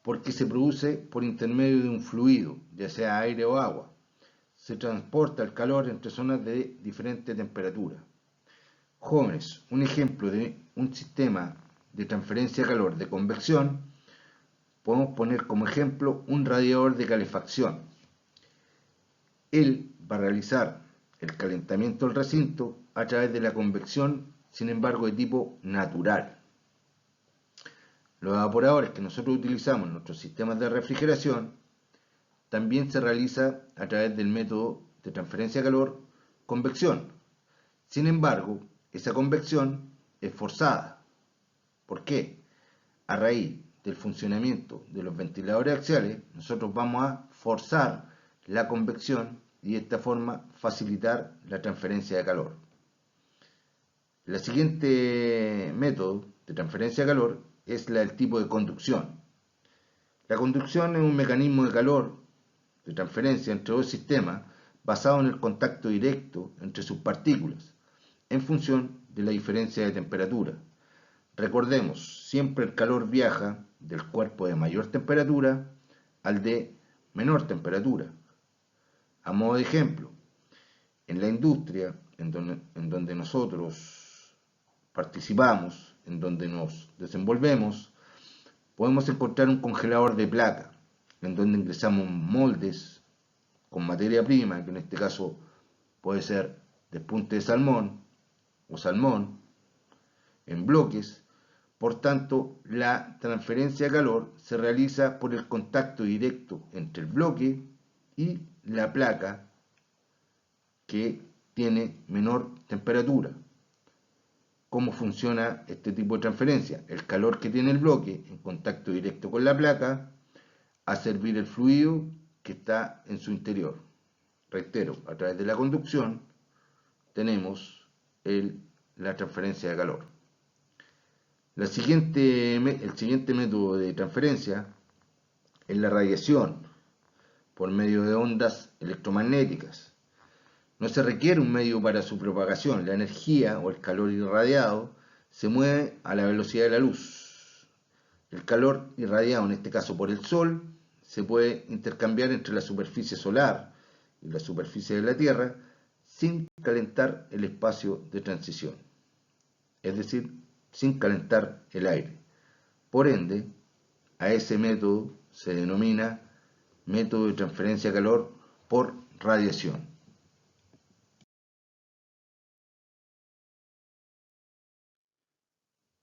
porque se produce por intermedio de un fluido, ya sea aire o agua. Se transporta el calor entre zonas de diferente temperatura. Jóvenes, un ejemplo de un sistema de transferencia de calor de convección, podemos poner como ejemplo un radiador de calefacción. Él va a realizar el calentamiento del recinto a través de la convección, sin embargo de tipo natural. Los evaporadores que nosotros utilizamos en nuestros sistemas de refrigeración también se realiza a través del método de transferencia de calor convección. Sin embargo, esa convección es forzada. ¿Por qué? A raíz del funcionamiento de los ventiladores axiales, nosotros vamos a forzar la convección y de esta forma facilitar la transferencia de calor. El siguiente método de transferencia de calor es el tipo de conducción. La conducción es un mecanismo de calor de transferencia entre dos sistemas basado en el contacto directo entre sus partículas en función de la diferencia de temperatura. Recordemos, siempre el calor viaja del cuerpo de mayor temperatura al de menor temperatura. A modo de ejemplo, en la industria en donde nosotros participamos, en donde nos desenvolvemos, podemos encontrar un congelador de placa, en donde ingresamos moldes con materia prima, que en este caso puede ser despunte de salmón o salmón, en bloques. Por tanto, la transferencia de calor se realiza por el contacto directo entre el bloque y la placa que tiene menor temperatura. ¿Cómo funciona este tipo de transferencia? El calor que tiene el bloque en contacto directo con la placa hace hervir el fluido que está en su interior. Reitero, a través de la conducción tenemos la transferencia de calor. El siguiente método de transferencia es la radiación por medio de ondas electromagnéticas. No se requiere un medio para su propagación. La energía o el calor irradiado se mueve a la velocidad de la luz. El calor irradiado, en este caso por el Sol, se puede intercambiar entre la superficie solar y la superficie de la Tierra sin calentar el espacio de transición, es decir, sin calentar el aire. Por ende, a ese método se denomina método de transferencia de calor por radiación.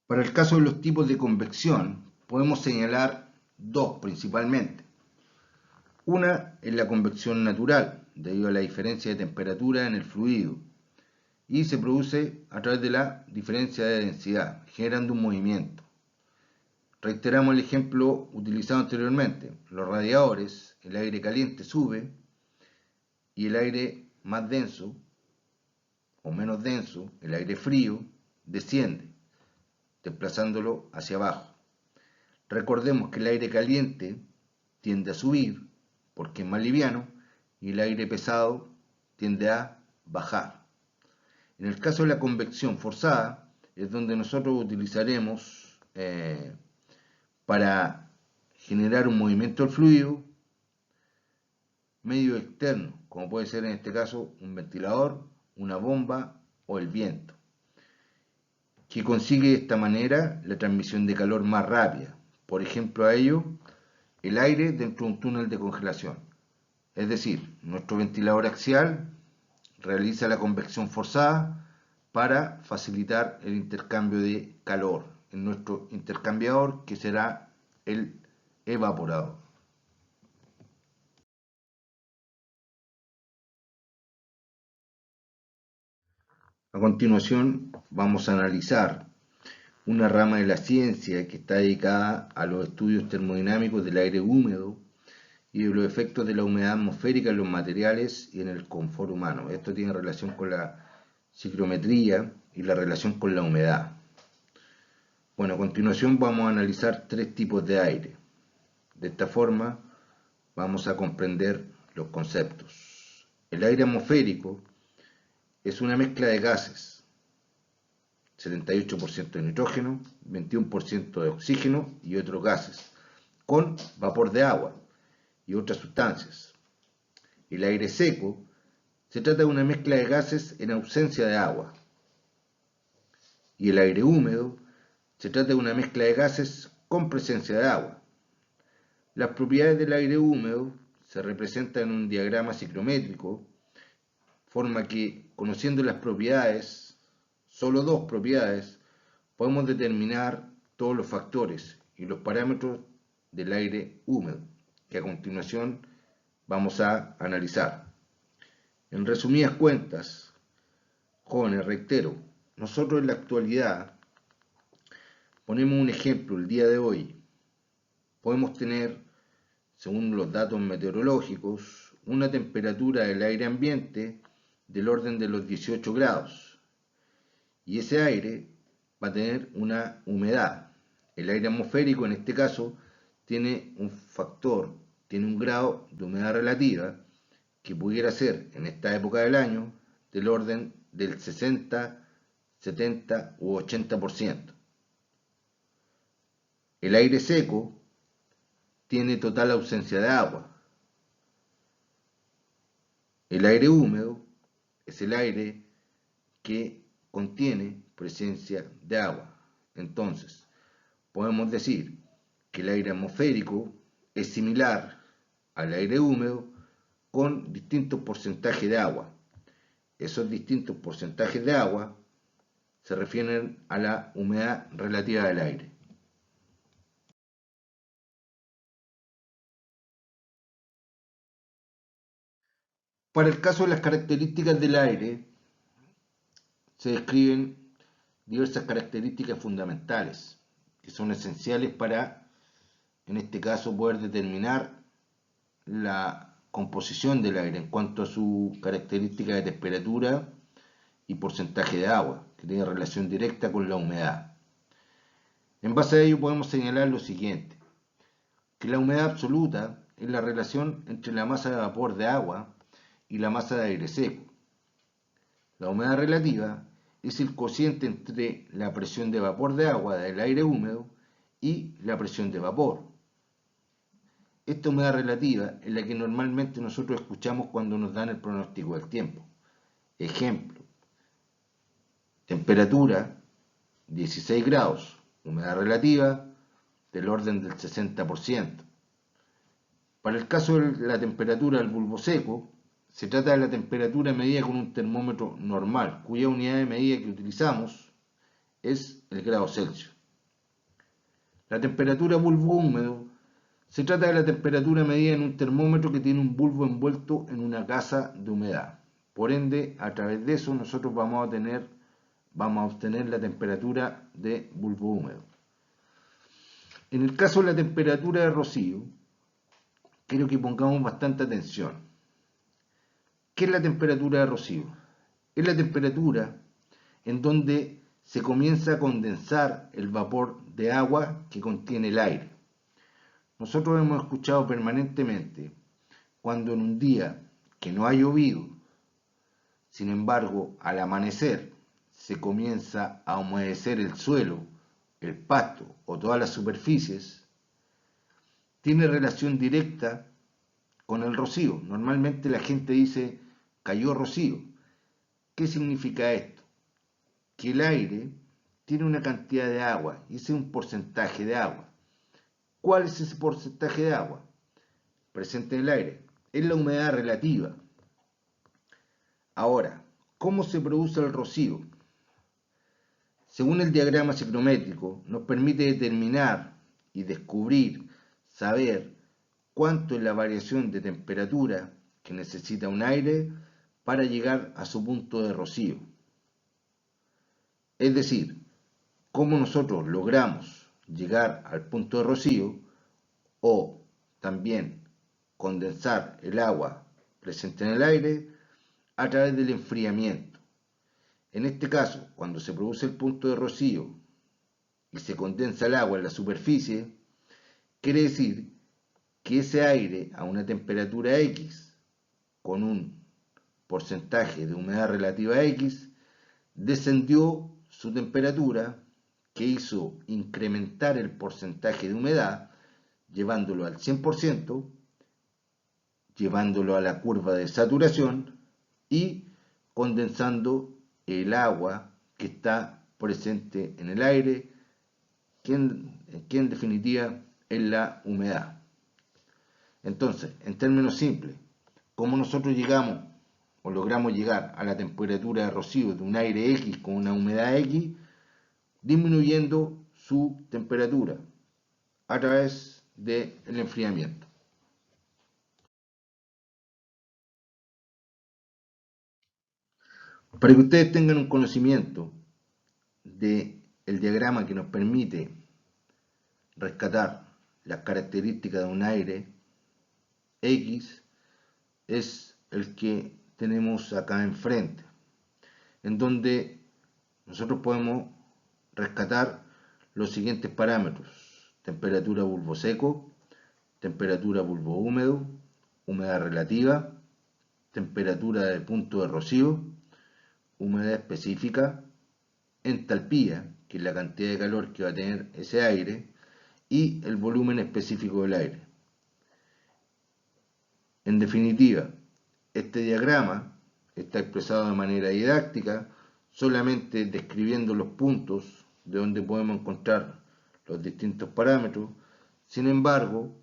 Para el caso de los tipos de convección, podemos señalar dos principalmente. Una es la convección natural, debido a la diferencia de temperatura en el fluido, y se produce a través de la diferencia de densidad, generando un movimiento. Reiteramos el ejemplo utilizado anteriormente. Los radiadores, el aire caliente sube y el aire más denso o menos denso, el aire frío, desciende. desplazándolo hacia abajo. Recordemos que el aire caliente tiende a subir porque es más liviano y el aire pesado tiende a bajar. En el caso de la convección forzada es donde nosotros utilizaremos para generar un movimiento del fluido medio externo, como puede ser en este caso un ventilador, una bomba o el viento, que consigue de esta manera la transmisión de calor más rápida. Por ejemplo, a ello, el aire dentro de un túnel de congelación. Es decir, nuestro ventilador axial realiza la convección forzada para facilitar el intercambio de calor en nuestro intercambiador, que será el evaporador. A continuación vamos a analizar una rama de la ciencia que está dedicada a los estudios termodinámicos del aire húmedo y de los efectos de la humedad atmosférica en los materiales y en el confort humano. Esto tiene relación con la ciclometría y la relación con la humedad. Bueno, a continuación vamos a analizar tres tipos de aire. De esta forma vamos a comprender los conceptos. El aire atmosférico es una mezcla de gases, 78% de nitrógeno, 21% de oxígeno y otros gases, con vapor de agua y otras sustancias. El aire seco se trata de una mezcla de gases en ausencia de agua. Y el aire húmedo se trata de una mezcla de gases con presencia de agua. Las propiedades del aire húmedo se representan en un diagrama ciclométrico, forma que, conociendo las propiedades, solo dos propiedades, podemos determinar todos los factores y los parámetros del aire húmedo, que a continuación vamos a analizar. En resumidas cuentas, jóvenes, reitero, nosotros en la actualidad, ponemos un ejemplo, el día de hoy, podemos tener, según los datos meteorológicos, una temperatura del aire ambiente del orden de los 18 grados. Y ese aire va a tener una humedad. El aire atmosférico, en este caso, tiene un factor, tiene un grado de humedad relativa que pudiera ser, en esta época del año, del orden del 60, 70 u 80%. El aire seco tiene total ausencia de agua. El aire húmedo es el aire que contiene presencia de agua. Entonces, podemos decir que el aire atmosférico es similar al aire húmedo con distintos porcentajes de agua. Esos distintos porcentajes de agua se refieren a la humedad relativa del aire. Para el caso de las características del aire, se describen diversas características fundamentales que son esenciales para, en este caso, poder determinar la composición del aire en cuanto a su característica de temperatura y porcentaje de agua, que tiene relación directa con la humedad. En base a ello podemos señalar lo siguiente, que la humedad absoluta es la relación entre la masa de vapor de agua y la masa de aire seco. La humedad relativa es el cociente entre la presión de vapor de agua del aire húmedo y la presión de vapor. Esta humedad relativa es la que normalmente nosotros escuchamos cuando nos dan el pronóstico del tiempo. Ejemplo, temperatura 16 grados, humedad relativa del orden del 60%. Para el caso de la temperatura del bulbo seco, se trata de la temperatura medida con un termómetro normal, cuya unidad de medida que utilizamos es el grado Celsius. La temperatura bulbo húmedo se trata de la temperatura medida en un termómetro que tiene un bulbo envuelto en una gasa de humedad. Por ende, a través de eso nosotros vamos a obtener la temperatura de bulbo húmedo. En el caso de la temperatura de rocío, quiero que pongamos bastante atención. ¿Qué es la temperatura de rocío? Es la temperatura en donde se comienza a condensar el vapor de agua que contiene el aire. Nosotros hemos escuchado permanentemente cuando en un día que no ha llovido, sin embargo, al amanecer se comienza a humedecer el suelo, el pasto o todas las superficies, tiene relación directa con el rocío. Normalmente la gente dice, cayó rocío. ¿Qué significa esto? Que el aire tiene una cantidad de agua y ese es un porcentaje de agua. ¿Cuál es ese porcentaje de agua presente en el aire? Es la humedad relativa. Ahora, ¿cómo se produce el rocío? Según el diagrama ciclométrico, nos permite determinar y descubrir, saber cuánto es la variación de temperatura que necesita un aire para llegar a su punto de rocío. Es decir, cómo nosotros logramos llegar al punto de rocío o también condensar el agua presente en el aire a través del enfriamiento. En este caso, cuando se produce el punto de rocío y se condensa el agua en la superficie, quiere decir que ese aire a una temperatura X, con un porcentaje de humedad relativa X, descendió su temperatura, que hizo incrementar el porcentaje de humedad, llevándolo al 100%, llevándolo a la curva de saturación y condensando el agua que está presente en el aire, que en definitiva es la humedad. Entonces, en términos simples, ¿cómo nosotros llegamos o logramos llegar a la temperatura de rocío de un aire X con una humedad X? Disminuyendo su temperatura a través del enfriamiento. Para que ustedes tengan un conocimiento del diagrama que nos permite rescatar las características de un aire, X es el que tenemos acá enfrente, en donde nosotros podemos rescatar los siguientes parámetros: temperatura bulbo seco, temperatura bulbo húmedo, humedad relativa, temperatura de punto de rocío, humedad específica, entalpía, que es la cantidad de calor que va a tener ese aire, y el volumen específico del aire. En definitiva, este diagrama está expresado de manera didáctica, solamente describiendo los puntos de donde podemos encontrar los distintos parámetros. Sin embargo,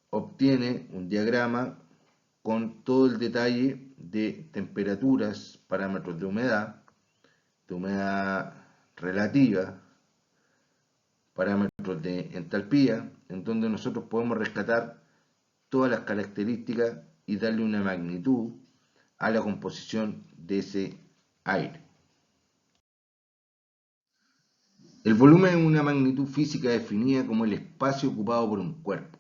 obtiene un diagrama con todo el detalle de temperaturas, parámetros de humedad relativa, parámetros de entalpía, en donde nosotros podemos rescatar todas las características y darle una magnitud a la composición de ese aire. El volumen es una magnitud física definida como el espacio ocupado por un cuerpo.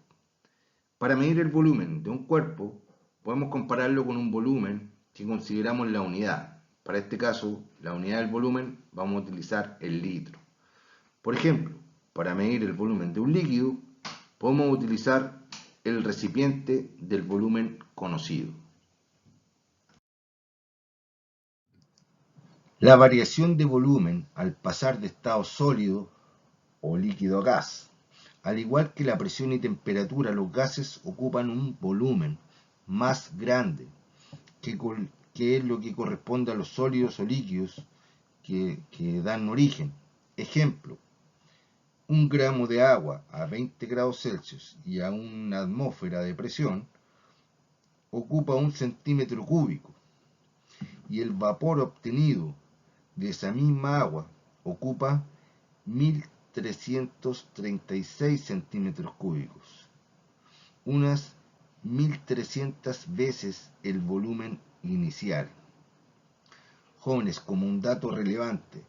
Para medir el volumen de un cuerpo, podemos compararlo con un volumen que consideramos la unidad. Para este caso, la unidad del volumen vamos a utilizar el litro. Por ejemplo, para medir el volumen de un líquido, podemos utilizar el recipiente del volumen conocido. La variación de volumen al pasar de estado sólido o líquido a gas. Al igual que la presión y temperatura, los gases ocupan un volumen más grande, que es lo que corresponde a los sólidos o líquidos que dan origen. Ejemplo: 1 gramo de agua a 20 grados Celsius y a una atmósfera de presión ocupa 1 centímetro cúbico, y el vapor obtenido de esa misma agua ocupa 1336 centímetros cúbicos, unas 1300 veces el volumen inicial. Jóvenes, como un dato relevante,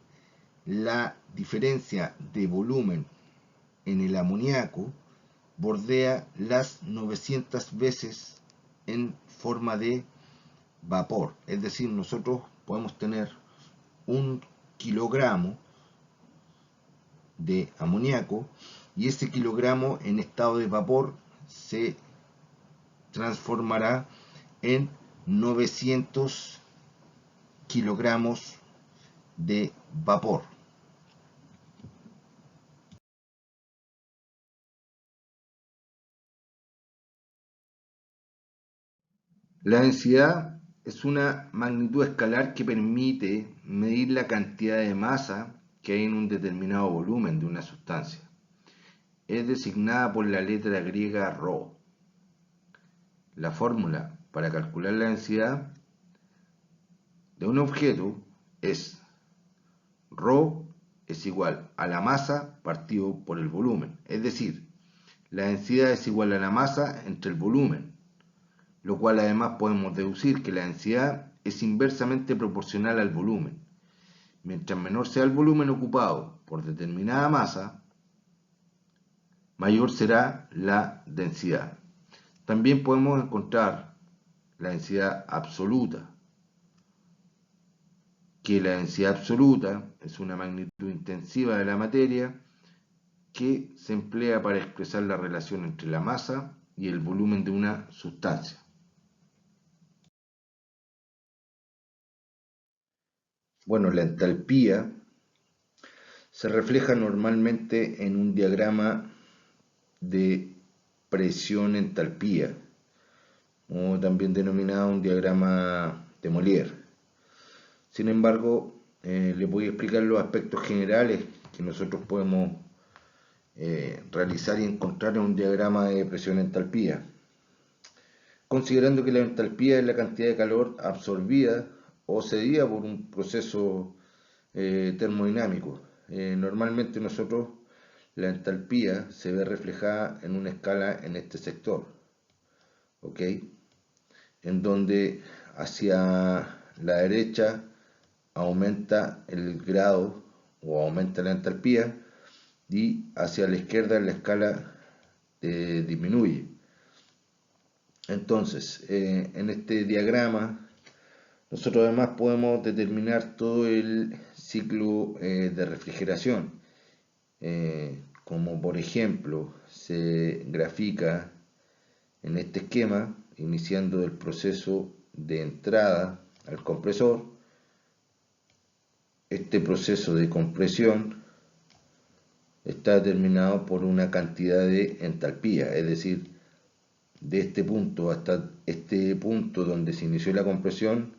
la diferencia de volumen en el amoníaco bordea las 900 veces en forma de vapor. Es decir, nosotros podemos tener 1 kilogramo de amoníaco, y ese kilogramo en estado de vapor se transformará en 900 kilogramos de vapor. La densidad es una magnitud escalar que permite medir la cantidad de masa que hay en un determinado volumen de una sustancia. Es designada por la letra griega ρ. La fórmula para calcular la densidad de un objeto es ρ es igual a la masa partido por el volumen. Es decir, la densidad es igual a la masa entre el volumen, lo cual además podemos deducir que la densidad es inversamente proporcional al volumen. Mientras menor sea el volumen ocupado por determinada masa, mayor será la densidad. También podemos encontrar la densidad absoluta, que la densidad absoluta es una magnitud intensiva de la materia que se emplea para expresar la relación entre la masa y el volumen de una sustancia. Bueno, la entalpía se refleja normalmente en un diagrama de presión-entalpía, o también denominado un diagrama de Molière. Sin embargo, les voy a explicar los aspectos generales que nosotros podemos realizar y encontrar en un diagrama de presión-entalpía. Considerando que la entalpía es la cantidad de calor absorbida o cedida por un proceso termodinámico. Normalmente nosotros la entalpía se ve reflejada en una escala en este sector, ¿ok? En donde hacia la derecha aumenta el grado o aumenta la entalpía y hacia la izquierda la escala disminuye. Entonces, en este diagrama nosotros además podemos determinar todo el ciclo de refrigeración, como por ejemplo se grafica en este esquema, iniciando el proceso de entrada al compresor. Este proceso de compresión está determinado por una cantidad de entalpía, es decir, de este punto hasta este punto donde se inició la compresión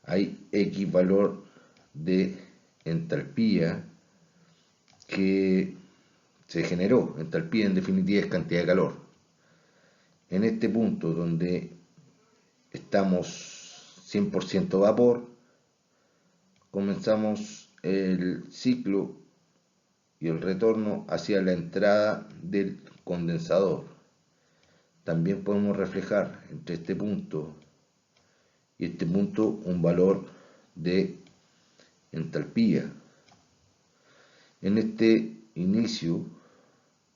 hay X valor de entalpía que se generó. Entalpía en definitiva es cantidad de calor. En este punto donde estamos 100% vapor, comenzamos el ciclo y el retorno hacia la entrada del condensador. También podemos reflejar entre este punto y este punto un valor de entalpía. En este inicio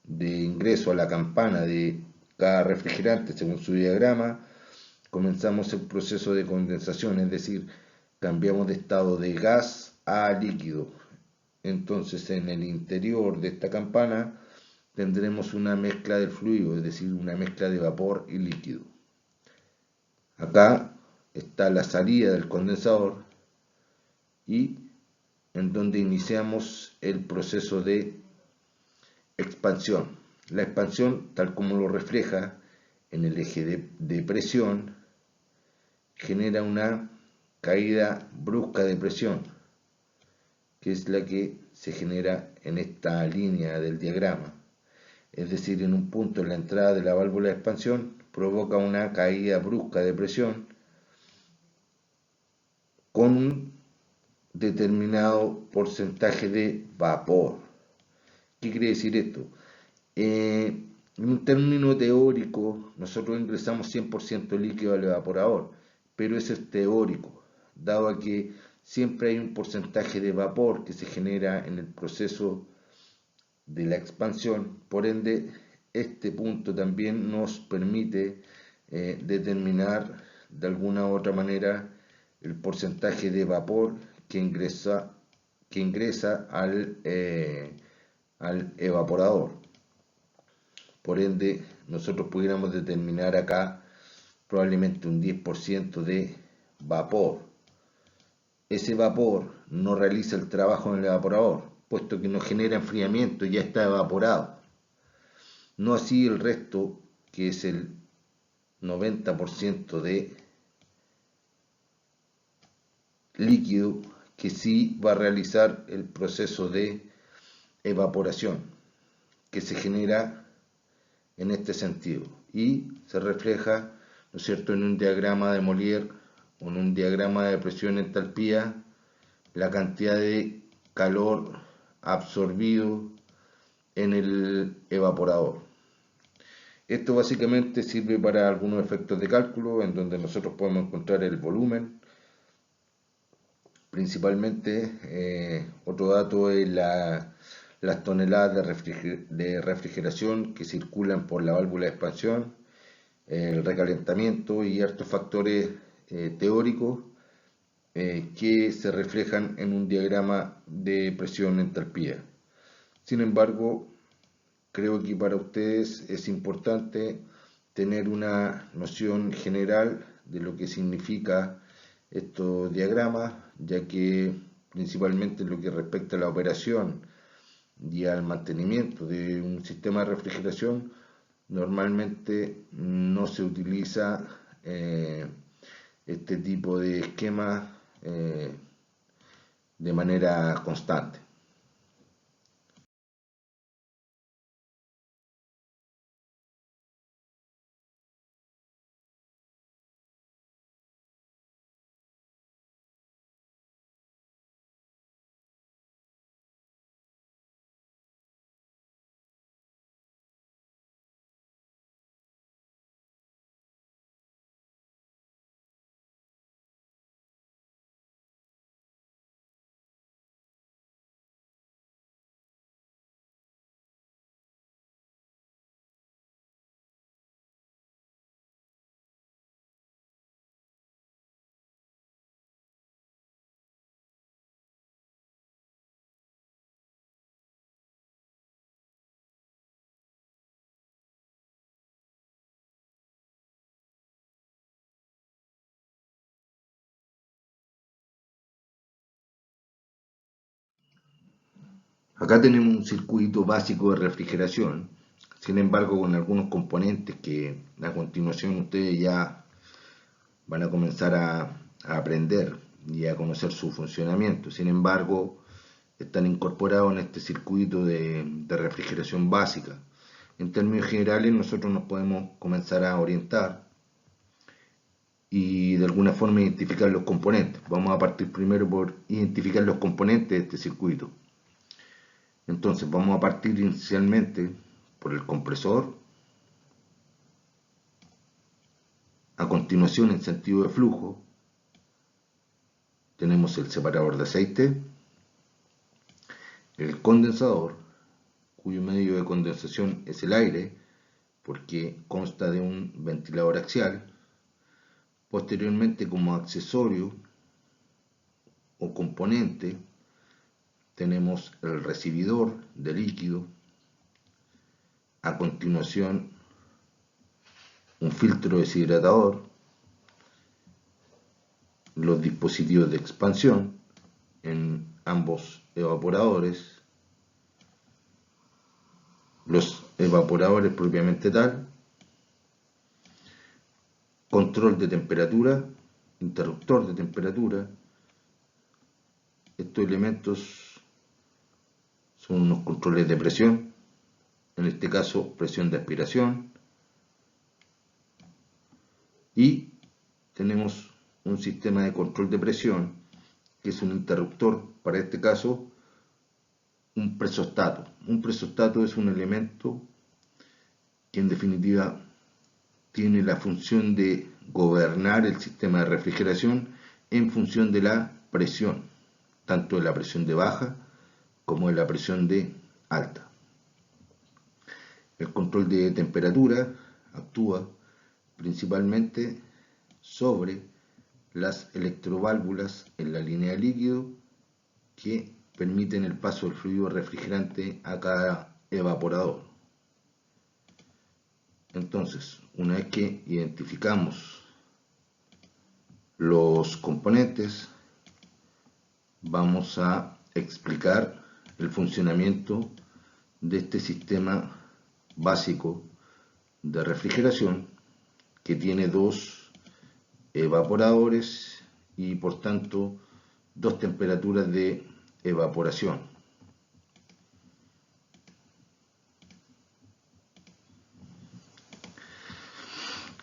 de ingreso a la campana de cada refrigerante según su diagrama, comenzamos el proceso de condensación, es decir, cambiamos de estado de gas a líquido. Entonces en el interior de esta campana tendremos una mezcla del fluido, es decir, una mezcla de vapor y líquido. Acá está la salida del condensador y en donde iniciamos el proceso de expansión. La expansión, tal como lo refleja en el eje de presión, genera una caída brusca de presión, que es la que se genera en esta línea del diagrama. Es decir, en un punto en la entrada de la válvula de expansión provoca una caída brusca de presión con un determinado porcentaje de vapor. ¿Qué quiere decir esto? En un término teórico, nosotros ingresamos 100% líquido al evaporador, pero eso es teórico, dado a que siempre hay un porcentaje de vapor que se genera en el proceso de la expansión. Por ende, este punto también nos permite determinar de alguna u otra manera el porcentaje de vapor que ingresa al al evaporador. Por ende, nosotros pudiéramos determinar acá probablemente un 10% de vapor. Ese vapor no realiza el trabajo en el evaporador, puesto que no genera enfriamiento, ya está evaporado. No así el resto, que es el 90% de líquido, que sí va a realizar el proceso de evaporación, que se genera en este sentido y se refleja, ¿no es cierto?, en un diagrama de Molière o en un diagrama de presión-entalpía, la cantidad de calor absorbido en el evaporador. Esto básicamente sirve para algunos efectos de cálculo en donde nosotros podemos encontrar el volumen. Principalmente, otro dato es las toneladas de refrigeración que circulan por la válvula de expansión, el recalentamiento y hartos factores teóricos que se reflejan en un diagrama de presión-entalpía. Sin embargo, creo que para ustedes es importante tener una noción general de lo que significa estos diagramas, ya que principalmente en lo que respecta a la operación y al mantenimiento de un sistema de refrigeración, normalmente no se utiliza este tipo de esquemas de manera constante. Acá tenemos un circuito básico de refrigeración, sin embargo con algunos componentes que a continuación ustedes ya van a comenzar a aprender y a conocer su funcionamiento. Sin embargo, están incorporados en este circuito de refrigeración básica. En términos generales, nosotros nos podemos comenzar a orientar y de alguna forma identificar los componentes. Vamos a partir primero por identificar los componentes de este circuito. Entonces vamos a partir inicialmente por el compresor, a continuación en sentido de flujo tenemos el separador de aceite, el condensador, cuyo medio de condensación es el aire, porque consta de un ventilador axial. Posteriormente, como accesorio o componente, tenemos el recibidor de líquido. A continuación, un filtro deshidratador, los dispositivos de expansión en ambos evaporadores, los evaporadores propiamente tal, control de temperatura, interruptor de temperatura. Estos elementos son unos controles de presión, en este caso presión de aspiración, y tenemos un sistema de control de presión que es un interruptor, para este caso un presostato. Un presostato es un elemento que en definitiva tiene la función de gobernar el sistema de refrigeración en función de la presión, tanto de la presión de baja como de la presión de alta. El control de temperatura actúa principalmente sobre las electroválvulas en la línea de líquido que permiten el paso del fluido refrigerante a cada evaporador. Entonces, una vez que identificamos los componentes, vamos a explicar el funcionamiento de este sistema básico de refrigeración que tiene dos evaporadores y por tanto dos temperaturas de evaporación.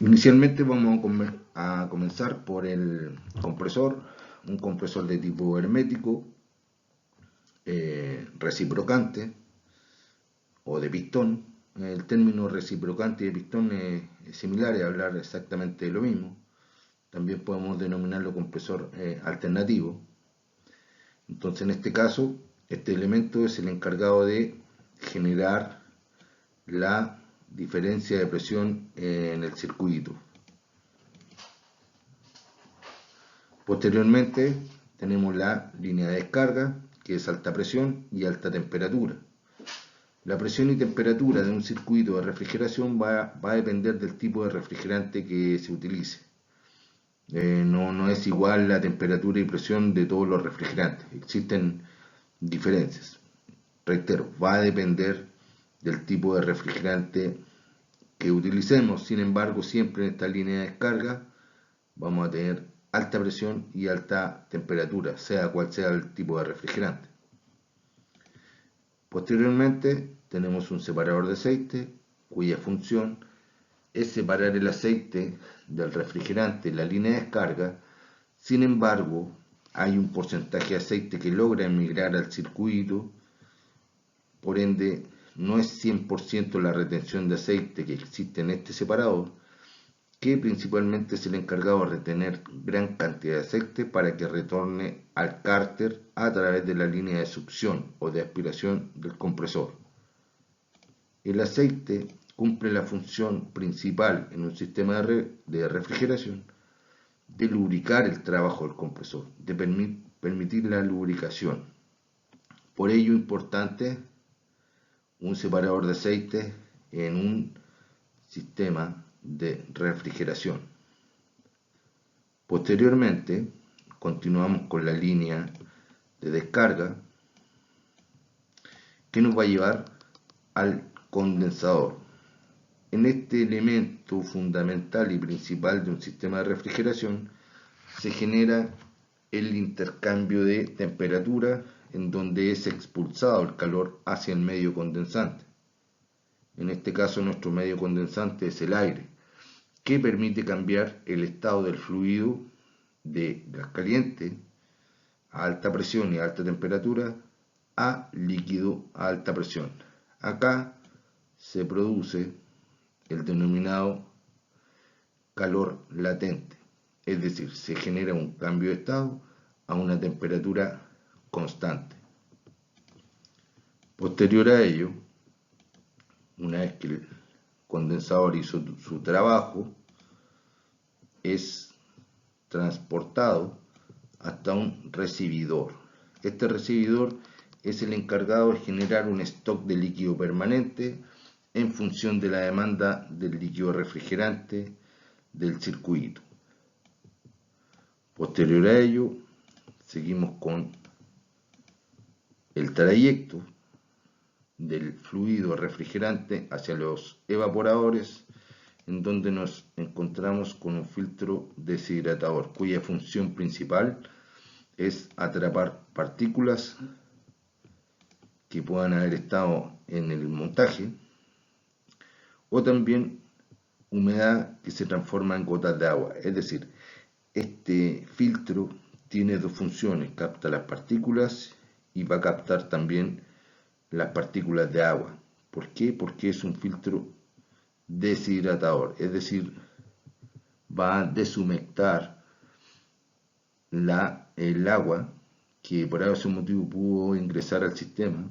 Inicialmente vamos a comenzar por el compresor, un compresor de tipo hermético, reciprocante o de pistón. El término reciprocante y de pistón es similar, es hablar exactamente de lo mismo. También podemos denominarlo compresor alternativo. Entonces, en este caso, este elemento es el encargado de generar la diferencia de presión en el circuito. Posteriormente tenemos la línea de descarga, que es alta presión y alta temperatura. La presión y temperatura de un circuito de refrigeración va a depender del tipo de refrigerante que se utilice. No es igual la temperatura y presión de todos los refrigerantes, existen diferencias. Reitero, va a depender del tipo de refrigerante que utilicemos. Sin embargo, siempre en esta línea de descarga vamos a tener alta presión y alta temperatura, sea cual sea el tipo de refrigerante. Posteriormente tenemos un separador de aceite, cuya función es separar el aceite del refrigerante en la línea de descarga. Sin embargo, hay un porcentaje de aceite que logra emigrar al circuito, por ende no es 100% la retención de aceite que existe en este separador, que principalmente es el encargado de retener gran cantidad de aceite para que retorne al cárter a través de la línea de succión o de aspiración del compresor. El aceite cumple la función principal en un sistema de refrigeración de lubricar el trabajo del compresor, de permitir la lubricación. Por ello es importante un separador de aceite en un sistema de refrigeración. Posteriormente continuamos con la línea de descarga, que nos va a llevar al condensador. En este elemento fundamental y principal de un sistema de refrigeración se genera el intercambio de temperatura, en donde es expulsado el calor hacia el medio condensante. En este caso nuestro medio condensante es el aire, que permite cambiar el estado del fluido de gas caliente a alta presión y a alta temperatura a líquido a alta presión. Acá se produce el denominado calor latente, es decir, se genera un cambio de estado a una temperatura constante. Posterior a ello, una vez que el condensador hizo su trabajo, es transportado hasta un recibidor. Este recibidor es el encargado de generar un stock de líquido permanente en función de la demanda del líquido refrigerante del circuito. Posterior a ello, seguimos con el trayecto del fluido refrigerante hacia los evaporadores, en donde nos encontramos con un filtro deshidratador, cuya función principal es atrapar partículas que puedan haber estado en el montaje, o también humedad que se transforma en gotas de agua. Es decir, este filtro tiene dos funciones: capta las partículas y va a captar también las partículas de agua. ¿Por qué? Porque es un filtro deshidratador, es decir, va a deshumectar el agua que por ese motivo pudo ingresar al sistema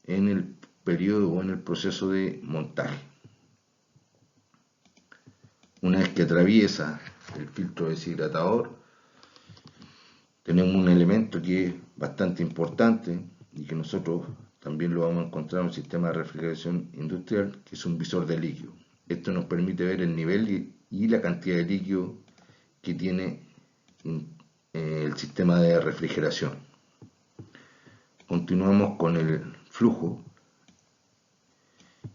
en el periodo o en el proceso de montaje. Una vez que atraviesa el filtro deshidratador, tenemos un elemento que bastante importante y que nosotros también lo vamos a encontrar en un sistema de refrigeración industrial, que es un visor de líquido. Esto nos permite ver el nivel y la cantidad de líquido que tiene el sistema de refrigeración. Continuamos con el flujo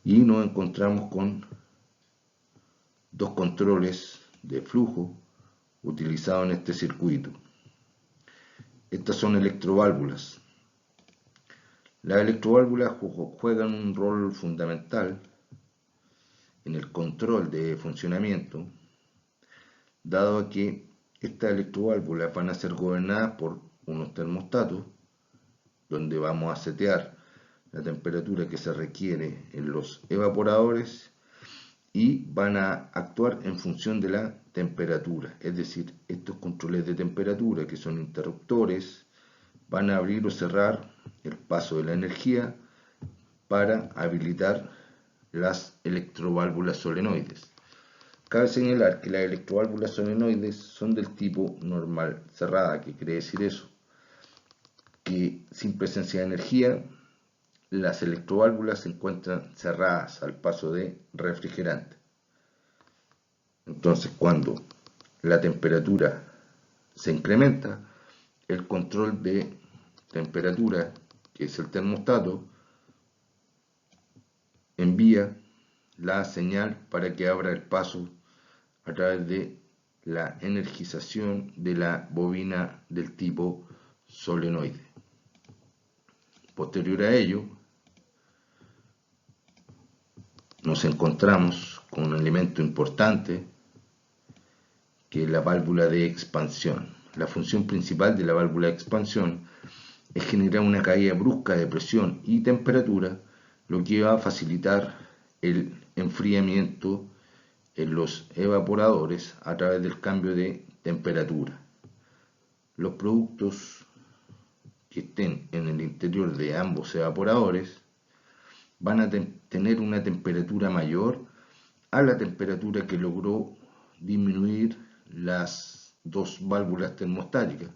y nos encontramos con dos controles de flujo utilizados en este circuito. Estas son electroválvulas. Las electroválvulas juegan un rol fundamental en el control de funcionamiento, dado que estas electroválvulas van a ser gobernadas por unos termostatos, donde vamos a setear la temperatura que se requiere en los evaporadores y van a actuar en función de la temperatura. Es decir, estos controles de temperatura, que son interruptores, van a abrir o cerrar el paso de la energía para habilitar las electroválvulas solenoides. Cabe señalar que las electroválvulas solenoides son del tipo normal cerrada. ¿Qué quiere decir eso? Que sin presencia de energía, las electroválvulas se encuentran cerradas al paso de refrigerante. Entonces, cuando la temperatura se incrementa, el control de temperatura, que es el termostato, envía la señal para que abra el paso a través de la energización de la bobina del tipo solenoide. Posterior a ello, nos encontramos con un elemento importante, que es la válvula de expansión. La función principal de la válvula de expansión es generar una caída brusca de presión y temperatura, lo que va a facilitar el enfriamiento en los evaporadores a través del cambio de temperatura. Los productos que estén en el interior de ambos evaporadores van a tener una temperatura mayor a la temperatura que logró disminuir las dos válvulas termostáticas.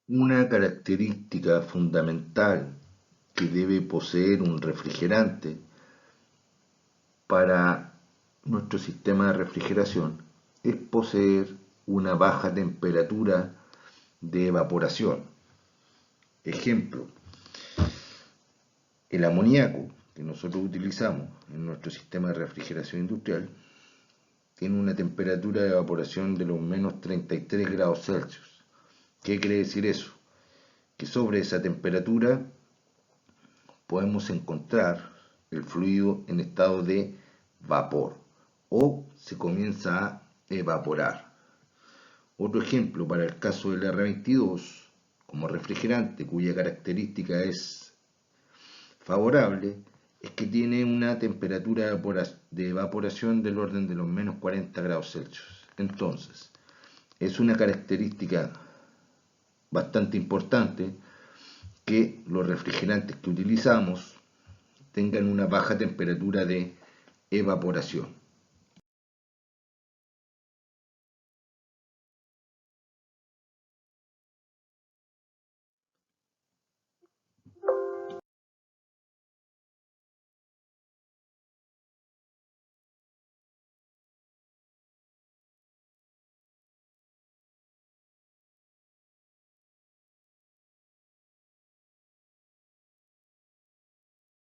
Una característica fundamental que debe poseer un refrigerante para nuestro sistema de refrigeración es poseer una baja temperatura de evaporación. Ejemplo, el amoníaco que nosotros utilizamos en nuestro sistema de refrigeración industrial tiene una temperatura de evaporación de los menos 33 grados Celsius. ¿Qué quiere decir eso? Que sobre esa temperatura podemos encontrar el fluido en estado de vapor o se comienza a evaporar. Otro ejemplo para el caso del R22 como refrigerante, cuya característica es favorable, es que tiene una temperatura de evaporación del orden de los menos 40 grados Celsius. Entonces, es una característica bastante importante que los refrigerantes que utilizamos tengan una baja temperatura de evaporación.